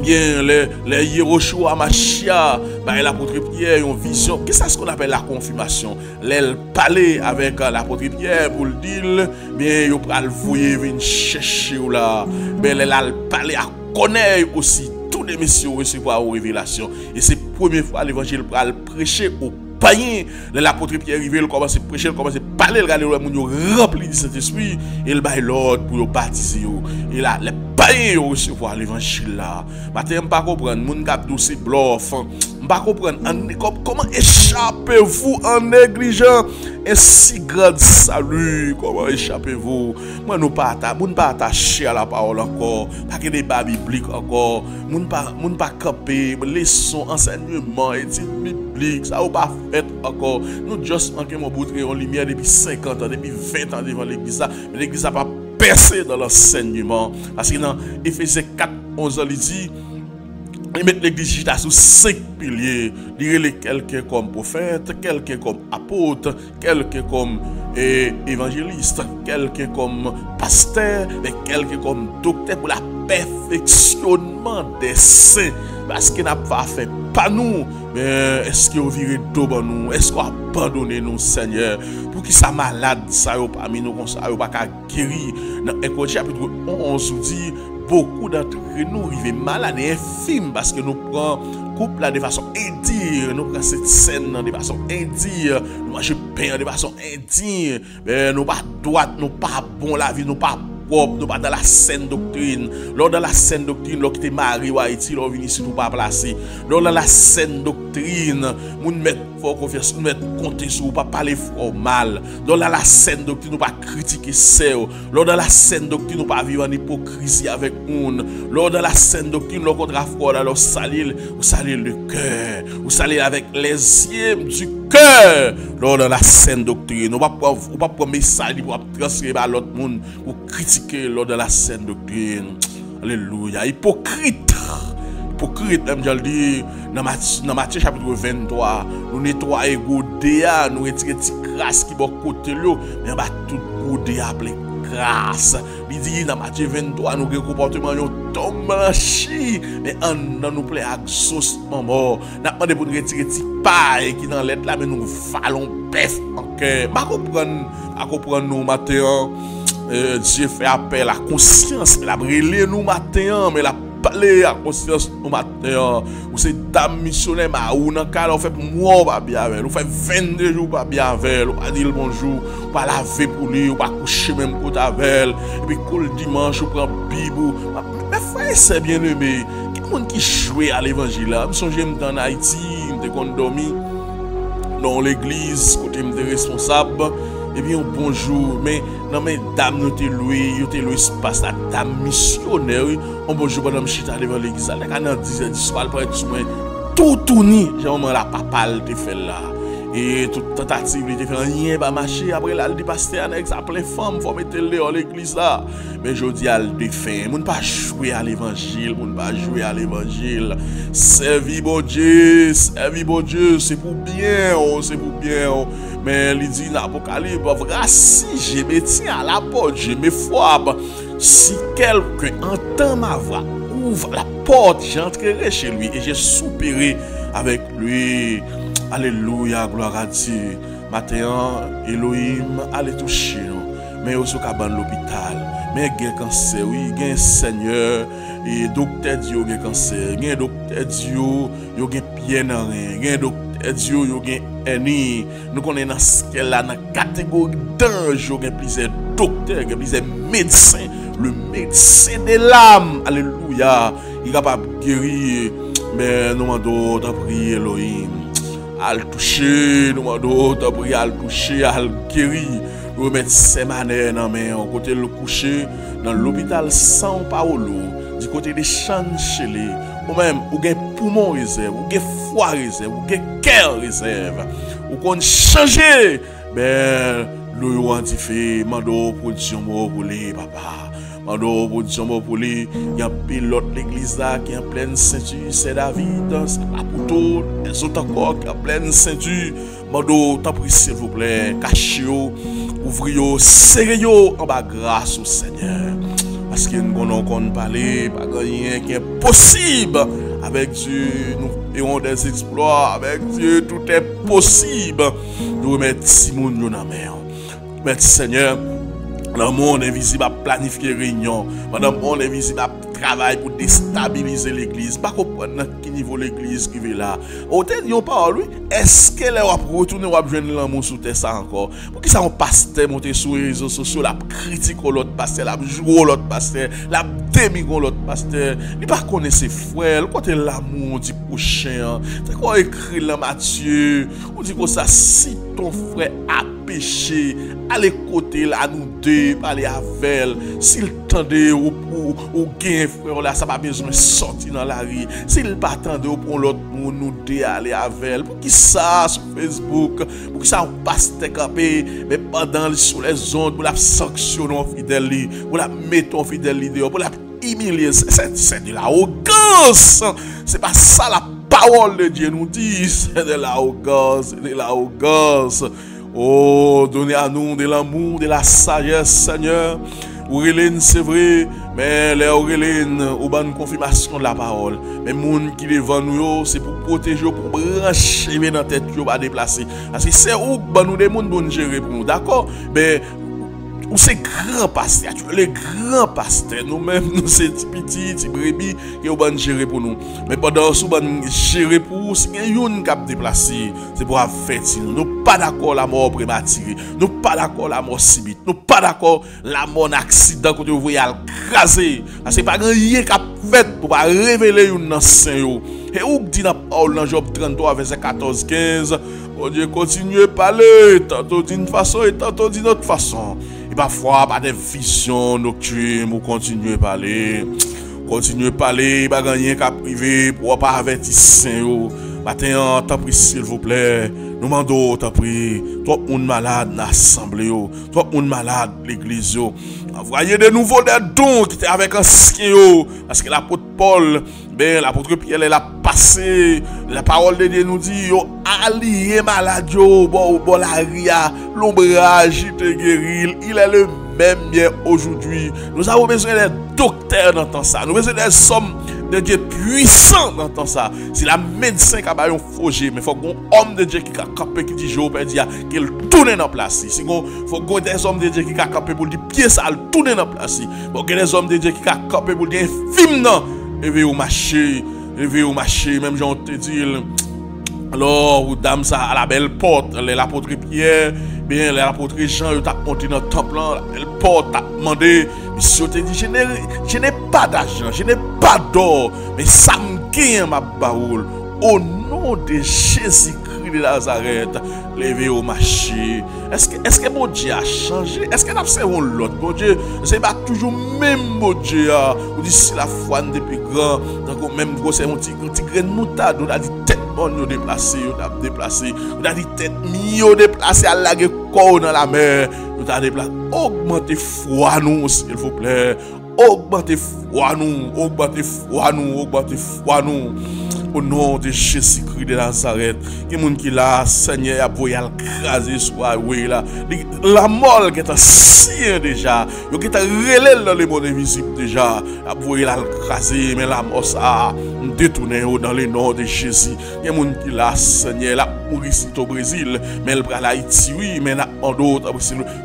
Bien, les Yehoshua Machia, l'apôtre Pierre, ont une vision. Qu'est-ce qu'on appelle la confirmation? Elle parlait avec l'apôtre Pierre pour le dire, bien, ils ont voulu venir chercher là. Bien, elle a parlé à connaître aussi tous les messieurs recevoir aux révélations. Et c'est la première fois l'évangile pour prêcher au païen. L'apôtre Pierre arrivé, il commence à prêcher, il commence à parler, regarder le monde rempli de cet esprit, et il baille l'ordre pour baptiser. Et là, les païens recevoir l'évangile là. Maintenant, je ne pas comprendre, moun k'ap douce bluff. Je ne pas comprendre comment échappez-vous en négligeant un si grand salut. Comment échappez-vous? Moi, nous pas attaché à la parole encore, pas que des bas bibliques encore. Moun pas camper, leçons, enseignement, études bibliques, ça ou pas fait encore. Nous juste manqué mon bout de lumière depuis 50 ans, depuis 20 ans devant l'église, mais l'église n'a pas percé dans l'enseignement. Parce que dans Éphésiens 4, 11, il dit, il met l'église sous 5 piliers. Il y a quelqu'un comme prophète, quelqu'un comme apôtre, quelqu'un comme évangéliste, quelqu'un comme pasteur, et quelqu'un comme docteur pour la perfectionnement des saints. Parce qu'il n'a pas fait pas nous, mais est-ce qu'il a viré d'eau dans nous? Est-ce qu'il a abandonné nous, Seigneur? Pour qu'il soit malade, ça n'a pas mis nous comme ça, il n'a pas guéri. Dans Écoute chapitre 11, on dit, beaucoup d'entre nous arrivent malades et infimes parce que nous prenons couple là de façon indigne, nous prenons cette scène de façon indigne, nous mangeons pain de façon indigne, mais nous pas droite, nous pas bon la vie, nous pas nous pas dans la saine doctrine. Lors de la saine doctrine, lorsque tu es marié ou Haïti, nous venons ici, nous pas placer. Lors de la saine doctrine, nous mettons fort confiance, nous mettons compter sur nous, pas parler fort mal. Lors de la saine doctrine, nous pas critiquer ceux. Lors de la saine doctrine, nous pas vivre en hypocrisie avec nous. Lors de la saine doctrine, nous contre fort, alors salir le cœur, ou salir avec les yeux du cœur. Lors de la saine doctrine, nous pas prendre message pour transférer à l'autre monde, pour critiquer lors de la saine doctrine. Alléluia. Hypocrite, même je le dis, dans Matthieu chapitre 23, nous nettoyons Goudéa, nous retirons les grâces qui vont côté l'eau, mais on va tout Goudéa appelé grâce. Il dit dans Matthieu 23, nous avons un comportement tombe blanchi, mais on nous plaît à sauce mort. Nous avons demandé pour nous retirer les pailles qui dans l'aide là, mais nous valons bœuf en cœur. Je comprends nous matin. Dieu fait appel à la conscience, la brûler nous matin, mais la parler à conscience nous matin. Ou c'est dame missionnaire, ou dans le cas, on fait moi pas bien avec, on fait 22 jours pas bien avec, on pas dire bonjour, on pas laver pour lui, on pas coucher même côté avec, et puis le dimanche, on prend Bible. Mais frère, c'est bien aimé. Quel monde qui joue à l'évangile là? Je me souviens en Haïti, je suis dormi dans l'église, côté de responsable. Et bien, bonjour. Mais non, mais dame, nous t'es loué, espace, la dame missionnaire. On bonjour, madame Chita devant l'église. Là, quand on dit, soir, tout tourné. J'ai vraiment la papale te fait là. Et toute tentative, il te fait rien, pas marcher. Après, là, il dit, pasteur, ça plein femme, faut mettre le à l'église là. Mais je dis, elle défait. On ne pas jouer à l'évangile, on ne pas jouer à l'évangile. Servir bon Dieu, c'est pour bien, c'est pour bien. Mais il dit dans l'Apocalypse, si je me tiens à la porte, je me frappe, si quelqu'un entend ma voix, ouvre la porte, j'entrerai chez lui et je soupirai avec lui. Alléluia, gloire à Dieu. Maintenant, Elohim, allez toucher nous. Mais aussi au cabane l'hôpital. Mais il y a un cancer, oui, il y a un seigneur. Et docteur dit qu'il y a un cancer. Il y a un docteur dit qu'il y a un pied dans rien. Il y a un docteur dit qu'il y a un ennemi. Nous connaissons dans la catégorie d'ange. Il y a plusieurs docteurs, il y a plusieurs médecins. Le médecin de l'âme, alléluia, il est capable de guérir. Mais nous demandons de prier Elohim. À le toucher, nous demandons de prier à le toucher, à le guérir. Nous remettons ses manères dans main, au côté de le coucher dans l'hôpital São Paulo, du côté des Chancelés, ou même, ou avez poumon réserve, ou avez foie réserve, ou avez cœur réserve, ou qu'on change, ben, nous avons fait, mando production pour les papa. Mando production pour les, il y a un pilote l'église là qui est en pleine ceinture, c'est David, c'est Apouto, les autres encore qui est en pleine ceinture. Mando, t'en prie s'il vous plaît, cachez-vous, ouvrez-vous, serrez-vous en bas grâce au Seigneur. Parce que nous avons parlé, pas rien qui est possible. Avec Dieu, nous avons des exploits. Avec Dieu, tout est possible. Nous remettons Simon dans la mer. Merci Seigneur. Dans le monde invisible à planifier réunion. Dans le monde invisible à travailler pour déstabiliser l'église. Pas comprendre à quel niveau l'église qui est là. On te dit par lui, est-ce qu'elle va retourner ou va joindre l'amour sous terre ça encore? Pour qui ça on pasteur monter sur les réseaux sociaux, la critique l'autre pasteur, la joue l'autre pasteur, la démigre l'autre pasteur. Il pas connaître ses frères, le côté l'amour dit prochain. C'est quoi écrit dans Matthieu? On dit que ça si ton frère a péché, allez côté là nous deux, parler avec. S'il tendait ou gain frère là, ça pas besoin de sortir dans la rue. S'il pas tendait pour l'autre nous deux aller avec. Pour qui ça sur Facebook, pour qui ça on passe campé, mais pendant sur les ondes pour la sanctionner fidèle, pour la mettre en fidèle dehors, pour la humilier, c'est de l'arrogance. C'est pas ça la parole de Dieu nous dit, c'est de l'arrogance, c'est de l'arrogance. Oh, donnez à nous de l'amour, de la sagesse, Seigneur. Auréline, c'est vrai, mais les Auréline, au bonne confirmation de la parole. Mais les gens qui devant nous, c'est pour protéger, pour brancher dans la tête, pour pas déplacer. Parce que c'est où nous des gens pour gérer pour nous, d'accord? Mais ou c'est grand pasteur, les grands pasteurs, nous-mêmes, nous c'est petits brebis qui ont géré pour nous. Mais pendant ce temps, gérer pour nous, c'est une qui a déplacé, c'est pour avertir nous. Nous pas d'accord la mort prématurée, nous pas d'accord la mort subite, nous pas d'accord la mort accident quand vous voyez craser. Parce que pas rien qui a fait pour pas révéler une enseigne. Et où dit dans Paul dans Job 33 verset 14-15, oh Dieu continue à parler, tantôt d'une façon et tantôt d'une autre façon. Et parfois, pas des visions nocturnes, pour continuer à parler. Continuer à parler, pas gagner qu'à privé, pour pas avertir Saint-Yo. Matin, t'en prie, s'il vous plaît. Nous demandons, t'en prie. Toi, on malade, l'assemblée. Toi, on malade, l'église. Envoyez de nouveau des dons qui étaient avec un ancien. Parce que l'apôtre Paul, ben, l'apôtre Pierre, elle a passé. La parole de Dieu nous dit, yo, allié malade, bon, la ria, l'ombrage, il te guérit. Il est le même bien aujourd'hui. Nous avons besoin des docteurs dans tout ça. Nous avons besoin des hommes de Dieu puissants dans tout ça. C'est la médecin qui a un forgé, mais il faut qu'un homme de Dieu qui a capé, qui dit, je vais dire, qu'il tourne dans place. Il faut qu'il des hommes de Dieu qui a capé pour dire, pied ça, tourne dans place. Il faut qu'il des hommes de Dieu qui a capé pour dire, film non. Et vous marcher, même j'en te dis. Alors, dame ça à la belle porte, l'apôtre Pierre, bien l'apôtre Jean, il t'a monté dans le temple, la belle porte, t'a demandé, Monsieur te dit, je n'ai pas d'argent, je n'ai pas d'or, mais ça me gagne ma baoule. Au nom de Jésus-Christ de Nazareth, levez au marché. Est-ce que mon Dieu a changé? Est-ce que nous avons l'autre bon Dieu? C'est pas toujours même mon Dieu. On dit si la foi n'est plus grand, donc même gros c'est un petit grain nous t'a dit tête on déplacé, on a déplacé, on a dit tête mio déplacé à la corps dans la mer, on a déplacé. Augmentez foi nous s'il vous plaît. Augmentez foi nous, augmentez foi nous, augmentez foi nous. Au nom de Jésus-Christ de Nazareth, il y a des gens qui là, Seigneur, a voulu écraser soit oui là. La mort qui est ancien déjà, qui est relève dans les mondes invisibles déjà, a voulu écraser, mais la mort ça détourné dans le nom de Jésus. Il y a des gens qui là, Seigneur, la mourir ici au Brésil, mais elle prend l'Haïti, oui, mais en d'autres,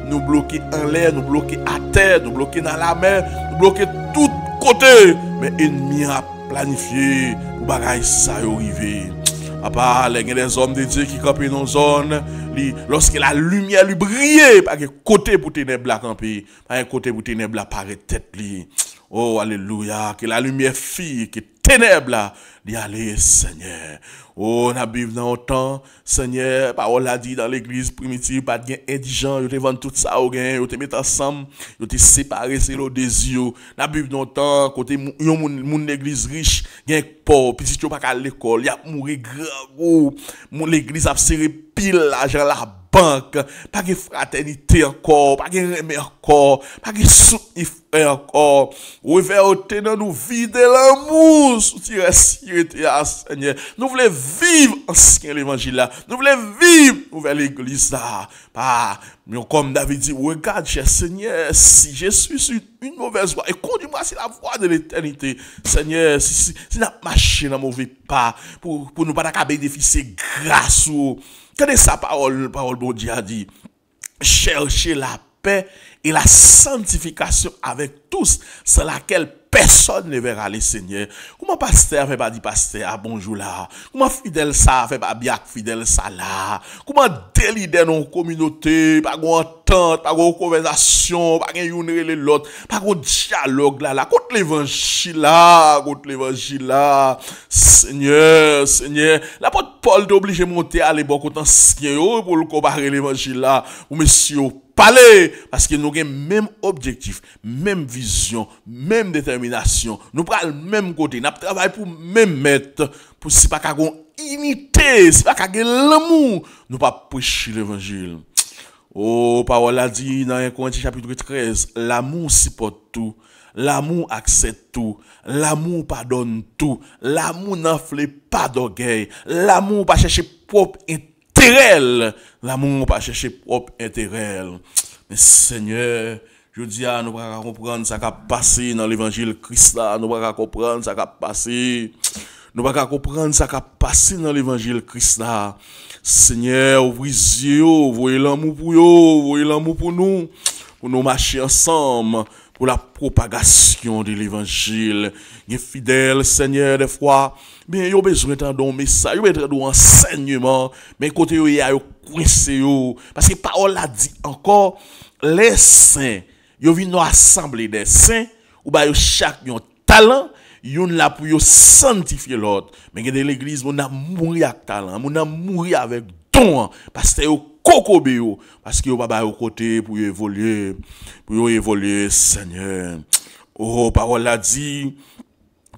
nous bloquer en l'air, nous bloquer à terre, nous bloquer dans la mer, nous bloquer tout côté, mais ennemi a planifié pour bagaille ça arriver. Papa, il y a des hommes de Dieu qui campent dans une zone, lorsque la lumière lui brille, pas que côté pour ténèbres là camper, pas un côté pour ténèbres là paraît tête li. Oh alléluia, que la lumière fille, que ténèbres là d'y aller Seigneur. Oh, on a vécu dans le temps, Seigneur, parole a dit dans l'église primitive, pas de indigent, ils te vendent tout ça au gain, ils te mettent ensemble, ils te séparent, c'est le désir. On a vécu dans le temps, côté mon église riche, il y a pauvre, puis si tu n'as pas à l'école, il y a mourir grand, mon église a serré pile l'argent la banque, pas de fraternité encore, pas de remède encore, pas de soutien encore. Ou vers dans nous vider l'amour, soutien Seigneur. Nous voulons vivre ancien l'évangile là. Nous voulons vivre nouvelle église là. Pas, mais comme David dit, regarde, cher Seigneur, si je suis sur une mauvaise voie, et conduis-moi sur la voie de l'éternité. Seigneur, si la machine n'a mauvais pas, pour nous pas bénéficier grâce ou. Qu'est-ce que sa parole bon Dieu a dit? Cherchez la paix et la sanctification avec tous, sans laquelle personne ne verra le Seigneur. Comment pasteur fait pas dire pasteur bonjour là? Comment fidèle ça fait pas bien fidèle ça là? Comment délider nos communautés, pas gon entente, pas gon conversation, pas une relé l'autre, pas gon dialogue là contre l'évangile là, Seigneur, l'apôtre Paul t'oblige à monter à l'époque autant ancien pour le comparer l'évangile là, ou monsieur parler parce que nous avons même objectif, même vision, même détermination. Nous prenons le même côté, nous travaillons pour même maître, pour si pas qu'à unité, si pas qu'à l'amour, nous pas prêcher l'évangile. Oh, parole a dit dans 1 Corinthiens chapitre 13, l'amour supporte tout, l'amour accepte tout, l'amour pardonne tout, l'amour n'enfle pas d'orgueil, l'amour pas chercher propre intérêt. L'amour pas chercher propre intérêt. Mais Seigneur, je dis à nous pas comprendre ça qui a passé dans l'évangile Christ là, nous pas comprendre ça qui a passé. Nous pas comprendre ça qui a passé dans l'évangile Christ là. Seigneur, ouvrez les yeux, voyez l'amour pour vous, voyez l'amour pour nous marcher ensemble pour la propagation de l'évangile. Les fidèles, Seigneur, des fois, mais ils ont besoin d'un message, ils ont besoin d'un enseignement, mais côté ils ont coincé, parce que parole a dit encore, les saints, ils viennent assembler des saints, ou bien chaque un talent, yon là pour sanctifier l'autre. Mais dans l'église, on a mouru avec talent, on a mouru avec don, parce que kokobéo, parce que vous pas au côté pour évoluer, Seigneur. Oh, parole a dit,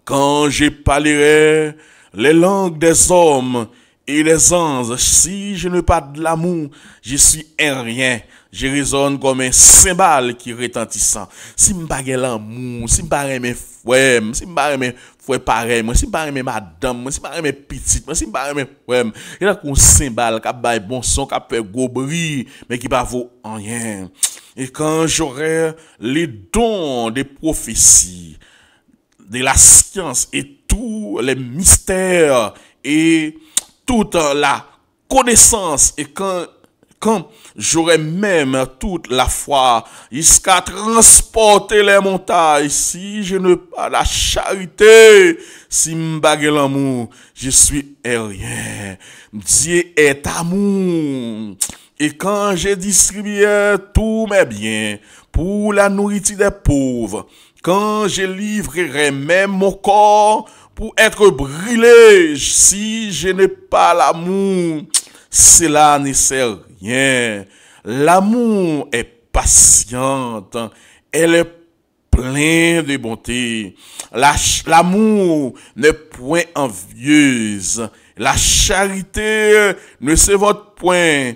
quand je parlerai les langues des hommes et des anges, si je ne parle de l'amour, je suis un rien. Je résonne comme un cymbale qui retentissant. Si je ne parle pas l'amour, si je ne parle pas mes frères, si je ne parle pas mes frères pareils, si je ne parle pas madame, si je ne parle pas mes petites, si je ne parle pas mes frères, il y a un cymbale qui a bon son, qui a fait gros bruit, mais qui ne vaut rien. Et quand j'aurai les dons des prophéties, de la science et tous les mystères et toute la connaissance, et quand j'aurai même toute la foi jusqu'à transporter les montagnes, si je n'ai pas la charité, si m'bague l'amour, je suis rien. Dieu est amour. Et quand j'ai distribué tous mes biens pour la nourriture des pauvres, quand je livrerai même mon corps pour être brûlé, si je n'ai pas l'amour, cela ne sert rien. L'amour est patiente, elle est pleine de bonté. L'amour n'est point envieuse. La charité ne se vante point.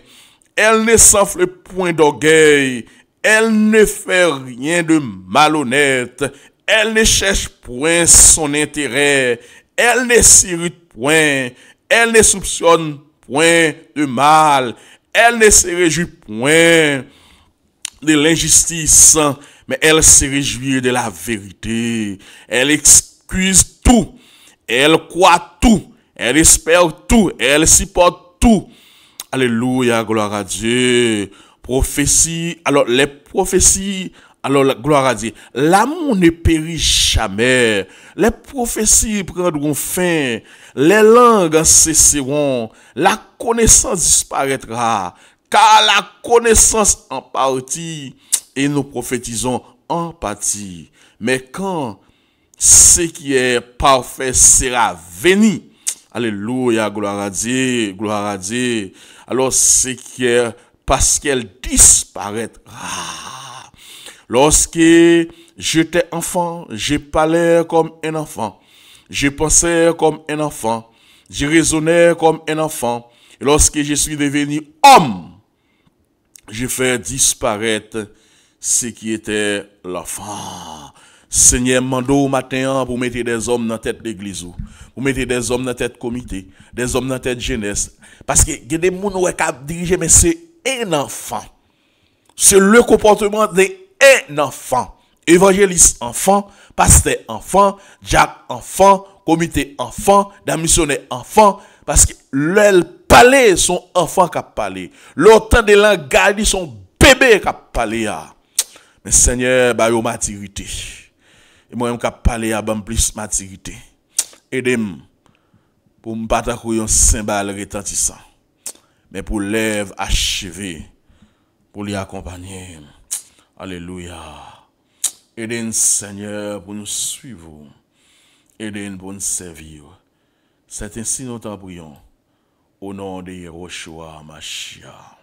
Elle ne s'enfle point d'orgueil. Elle ne fait rien de malhonnête. Elle ne cherche point son intérêt. Elle ne s'irrite point. Elle ne soupçonne point de mal. Elle ne se réjouit point de l'injustice, mais elle se réjouit de la vérité. Elle excuse tout. Elle croit tout. Elle espère tout. Elle supporte tout. Alléluia, gloire à Dieu. Prophétie, alors les prophéties, alors gloire à Dieu. L'amour ne périt jamais. Les prophéties prendront fin. Les langues cesseront. La connaissance disparaîtra. Car la connaissance en partie, et nous prophétisons en partie. Mais quand ce qui est parfait sera venu, alléluia, gloire à Dieu, gloire à Dieu. Alors ce qui est, parce qu'elle disparaîtra. Lorsque j'étais enfant, je parlais comme un enfant. Je pensais comme un enfant. Je raisonnais comme un enfant. Et lorsque je suis devenu homme, je fais disparaître ce qui était l'enfant. Seigneur, mando au matin pour mettre des hommes dans la tête de l'église, pour mettre des hommes dans la tête comité, des hommes dans la tête jeunesse. Parce que il y a des gens qui dirigent, mais c'est un enfant. C'est le comportement d'un enfant. Évangéliste enfant, pasteur enfant, Jack enfant, comité enfant, d'un missionnaire enfant. Parce que le palais, son enfant qui a parlé. L'autant de langage, son bébé qui a parlé. Mais Seigneur, bah yo maturité. Et moi, je parler à plus maturité. Aidez-moi pour me battre un cymbale retentissant. Mais pour lèvres achevées, pour les accompagner. Alléluia. Aidez-nous, Seigneur, pour nous suivre. Aidez-nous pour nous servir. C'est ainsi nous t'en prions. Au nom de Yehoshua Mashiach.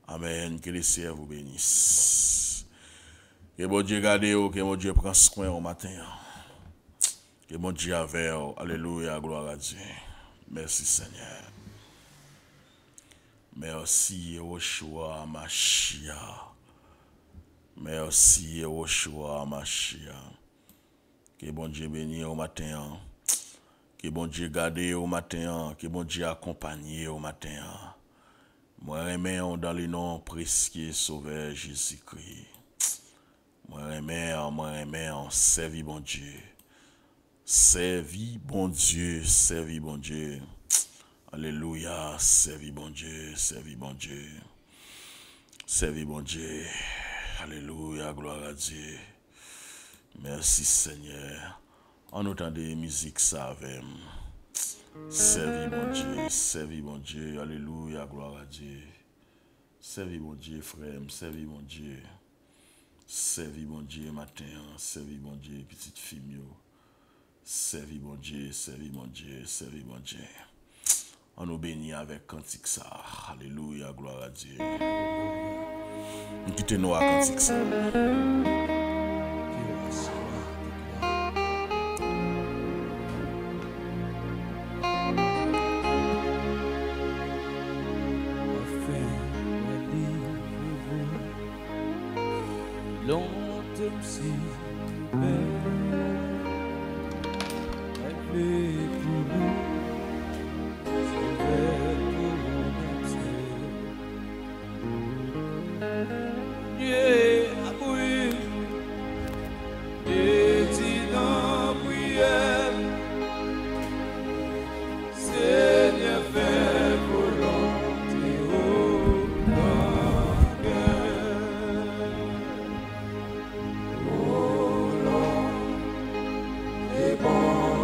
Amen. Que le Seigneur vous bénisse. Que bon Dieu garde vous, que bon Dieu prenne soin au matin. Que bon Dieu avec vous. Alléluia, gloire à Dieu. Merci Seigneur. Merci Yehoshua Mashiach. Merci Yehoshua Mashiach. Que bon Dieu bénisse au matin. Que bon Dieu garde au matin. Que bon Dieu accompagne au matin. Moi remets dans le nom précieux sauveur Jésus-Christ. Moi remets en servi bon Dieu. Servi bon Dieu, servi bon Dieu. Alléluia, servi bon Dieu, servi bon Dieu. Servi bon Dieu. Alléluia, gloire à Dieu. Merci Seigneur. En autant de musique ça avec. Servi bon Dieu, alléluia, gloire à Dieu. Servi mon Dieu, frère, servi mon Dieu. Servi mon Dieu matin, servi mon Dieu, petite fille. Servi mon Dieu, servi mon Dieu, servi mon Dieu. On nous bénit avec cantique ça. Alléluia, gloire à Dieu. Nous quittons à cantique ça.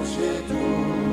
J'ai tout.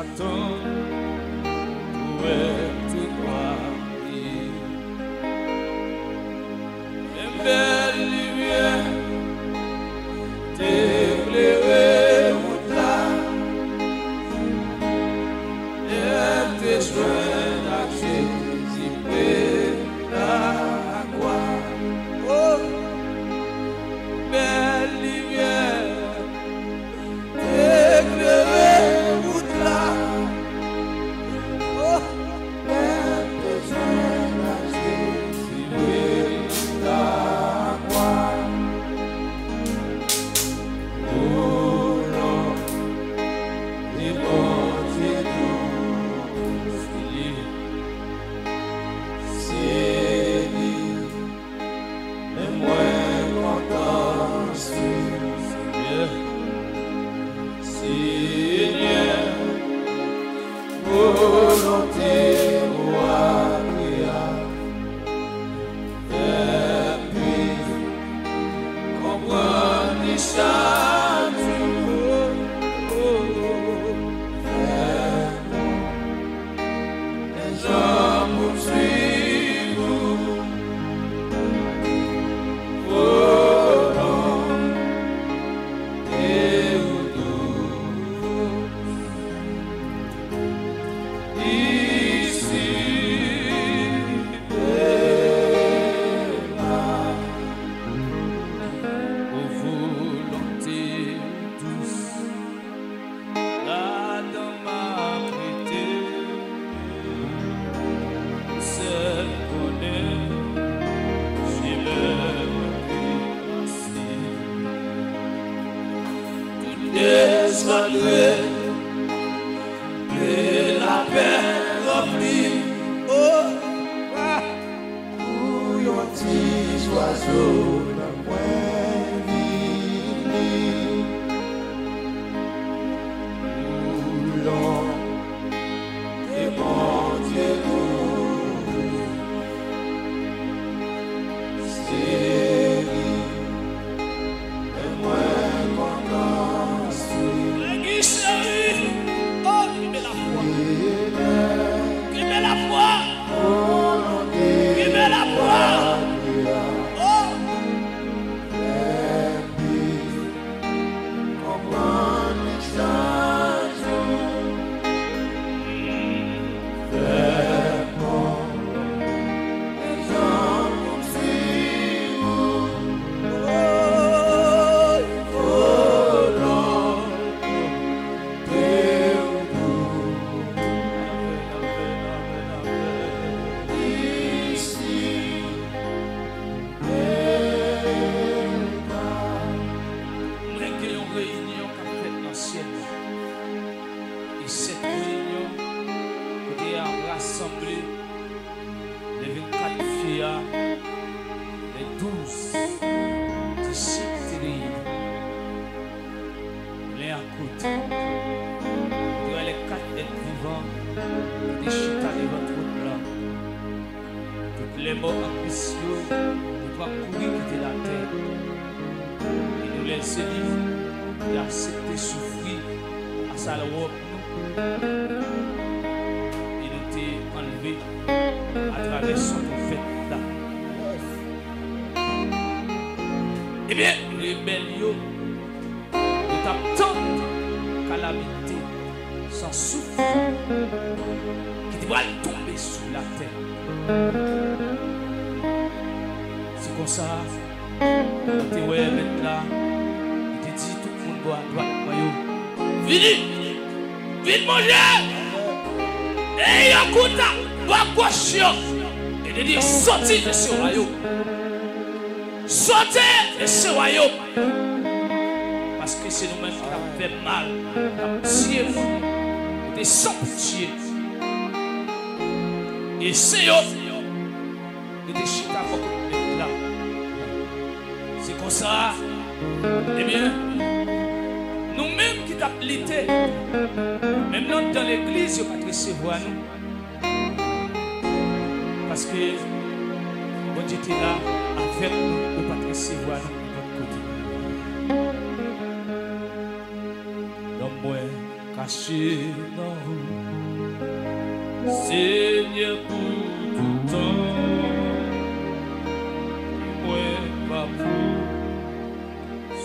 Satan, où est-tu toi? Une belle lumière t'éclairer route là, et tes chemins d'accès, si près la croix. Oh, belle lumière t'éclairer route là. Oh, et tes chemins d'accès, si près la croix. Oh non, les bons Dieu tous, c'est lui, mais moi content, Seigneur, Seigneur, volonté, roi, et puis comprendre les chaque jour, les gens poursuivent, oh non, et ici, et là, aux volontés douces, là dans ma vérité, seul connaît, j'ai le passé. Tout est malgré, et la paix remplie. Oh, ah. Où yon petit oiseau dans point vini, où l'on est mon Dieu nous, c'est lui, et moi content suis. Chérie, oh, qui met la foi, qui met la foi, qui met la foi. Oh, et cette réunion qui a rassemblé les 24 filles, les 12 disciples les à côté. Il y a les 4 êtres vivants qui déchitent devant tout là. Toutes les morts ambitieux qui doivent courir quitter la terre. Et nous les élèves qui acceptent souffrir à sa robe. Il était enlevé à travers son prophète là. Eh bien, les rebelles, ils tapent tant de calamité sans souffle qui doit tomber sur la terre. C'est comme ça, quand tu es mettre là, il te dit tout le monde doit droite. Vini! Vite manger! Et écoute, doit gauche et de dire sortez de ce royaume. Sortez de ce royaume. Parce que c'est nous-mêmes qui avons fait mal, qui avons tué, des sans pitié. Et c'est eux qui des chita beaucoup là. C'est comme ça. Eh bien, nous-mêmes qui t'avons lité, même dans l'église, ils ne pas recevoir nous. Parce que bon Dieu était là avec nous, ils ne pas recevoir nous de votre côté. Donc moi, caché dans vous. Seigneur pour tout temps, moi pas pour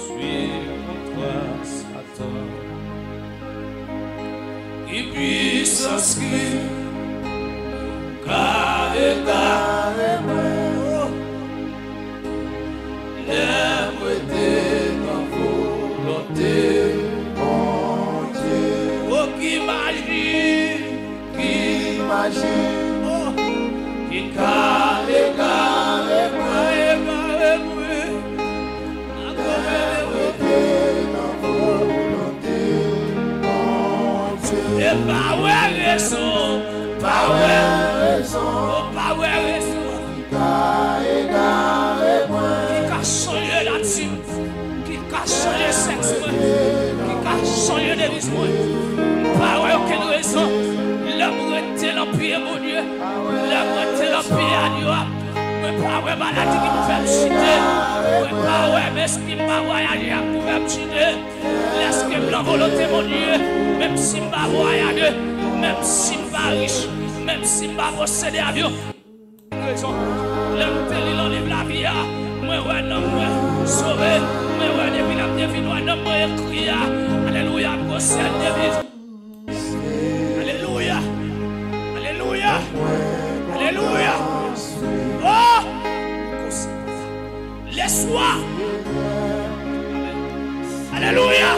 suivre contre Satan. Et puissance qui carré moi, l'aime dans volonté, mon Dieu. Oh, qui magie, oh, qui carré moi, et pas raison, pas raison, pas raison. Qui a changé la team, qui a changé le sexe, qui a changé l'église, pas aucune raison. L'homme était l'empire, mon Dieu, l'homme était l'empire à Dieu. Mais pas ouais maladie qui me fait me chuter, mais pas ouais mais ce qui m'a voyagé pour me chuter. Laisse-moi la volonté, mon Dieu, même si je ne voyage, même si je ne suis pas riche, même si je ne possède avion. L'homme télé l'enlève la vie, moi ouais non, moi sauvé, moi ouais depuis la vie, moi non, moi écrit, alléluia, possède des vies. Alléluia, alléluia, alléluia. Oh, laisse-moi. Alléluia.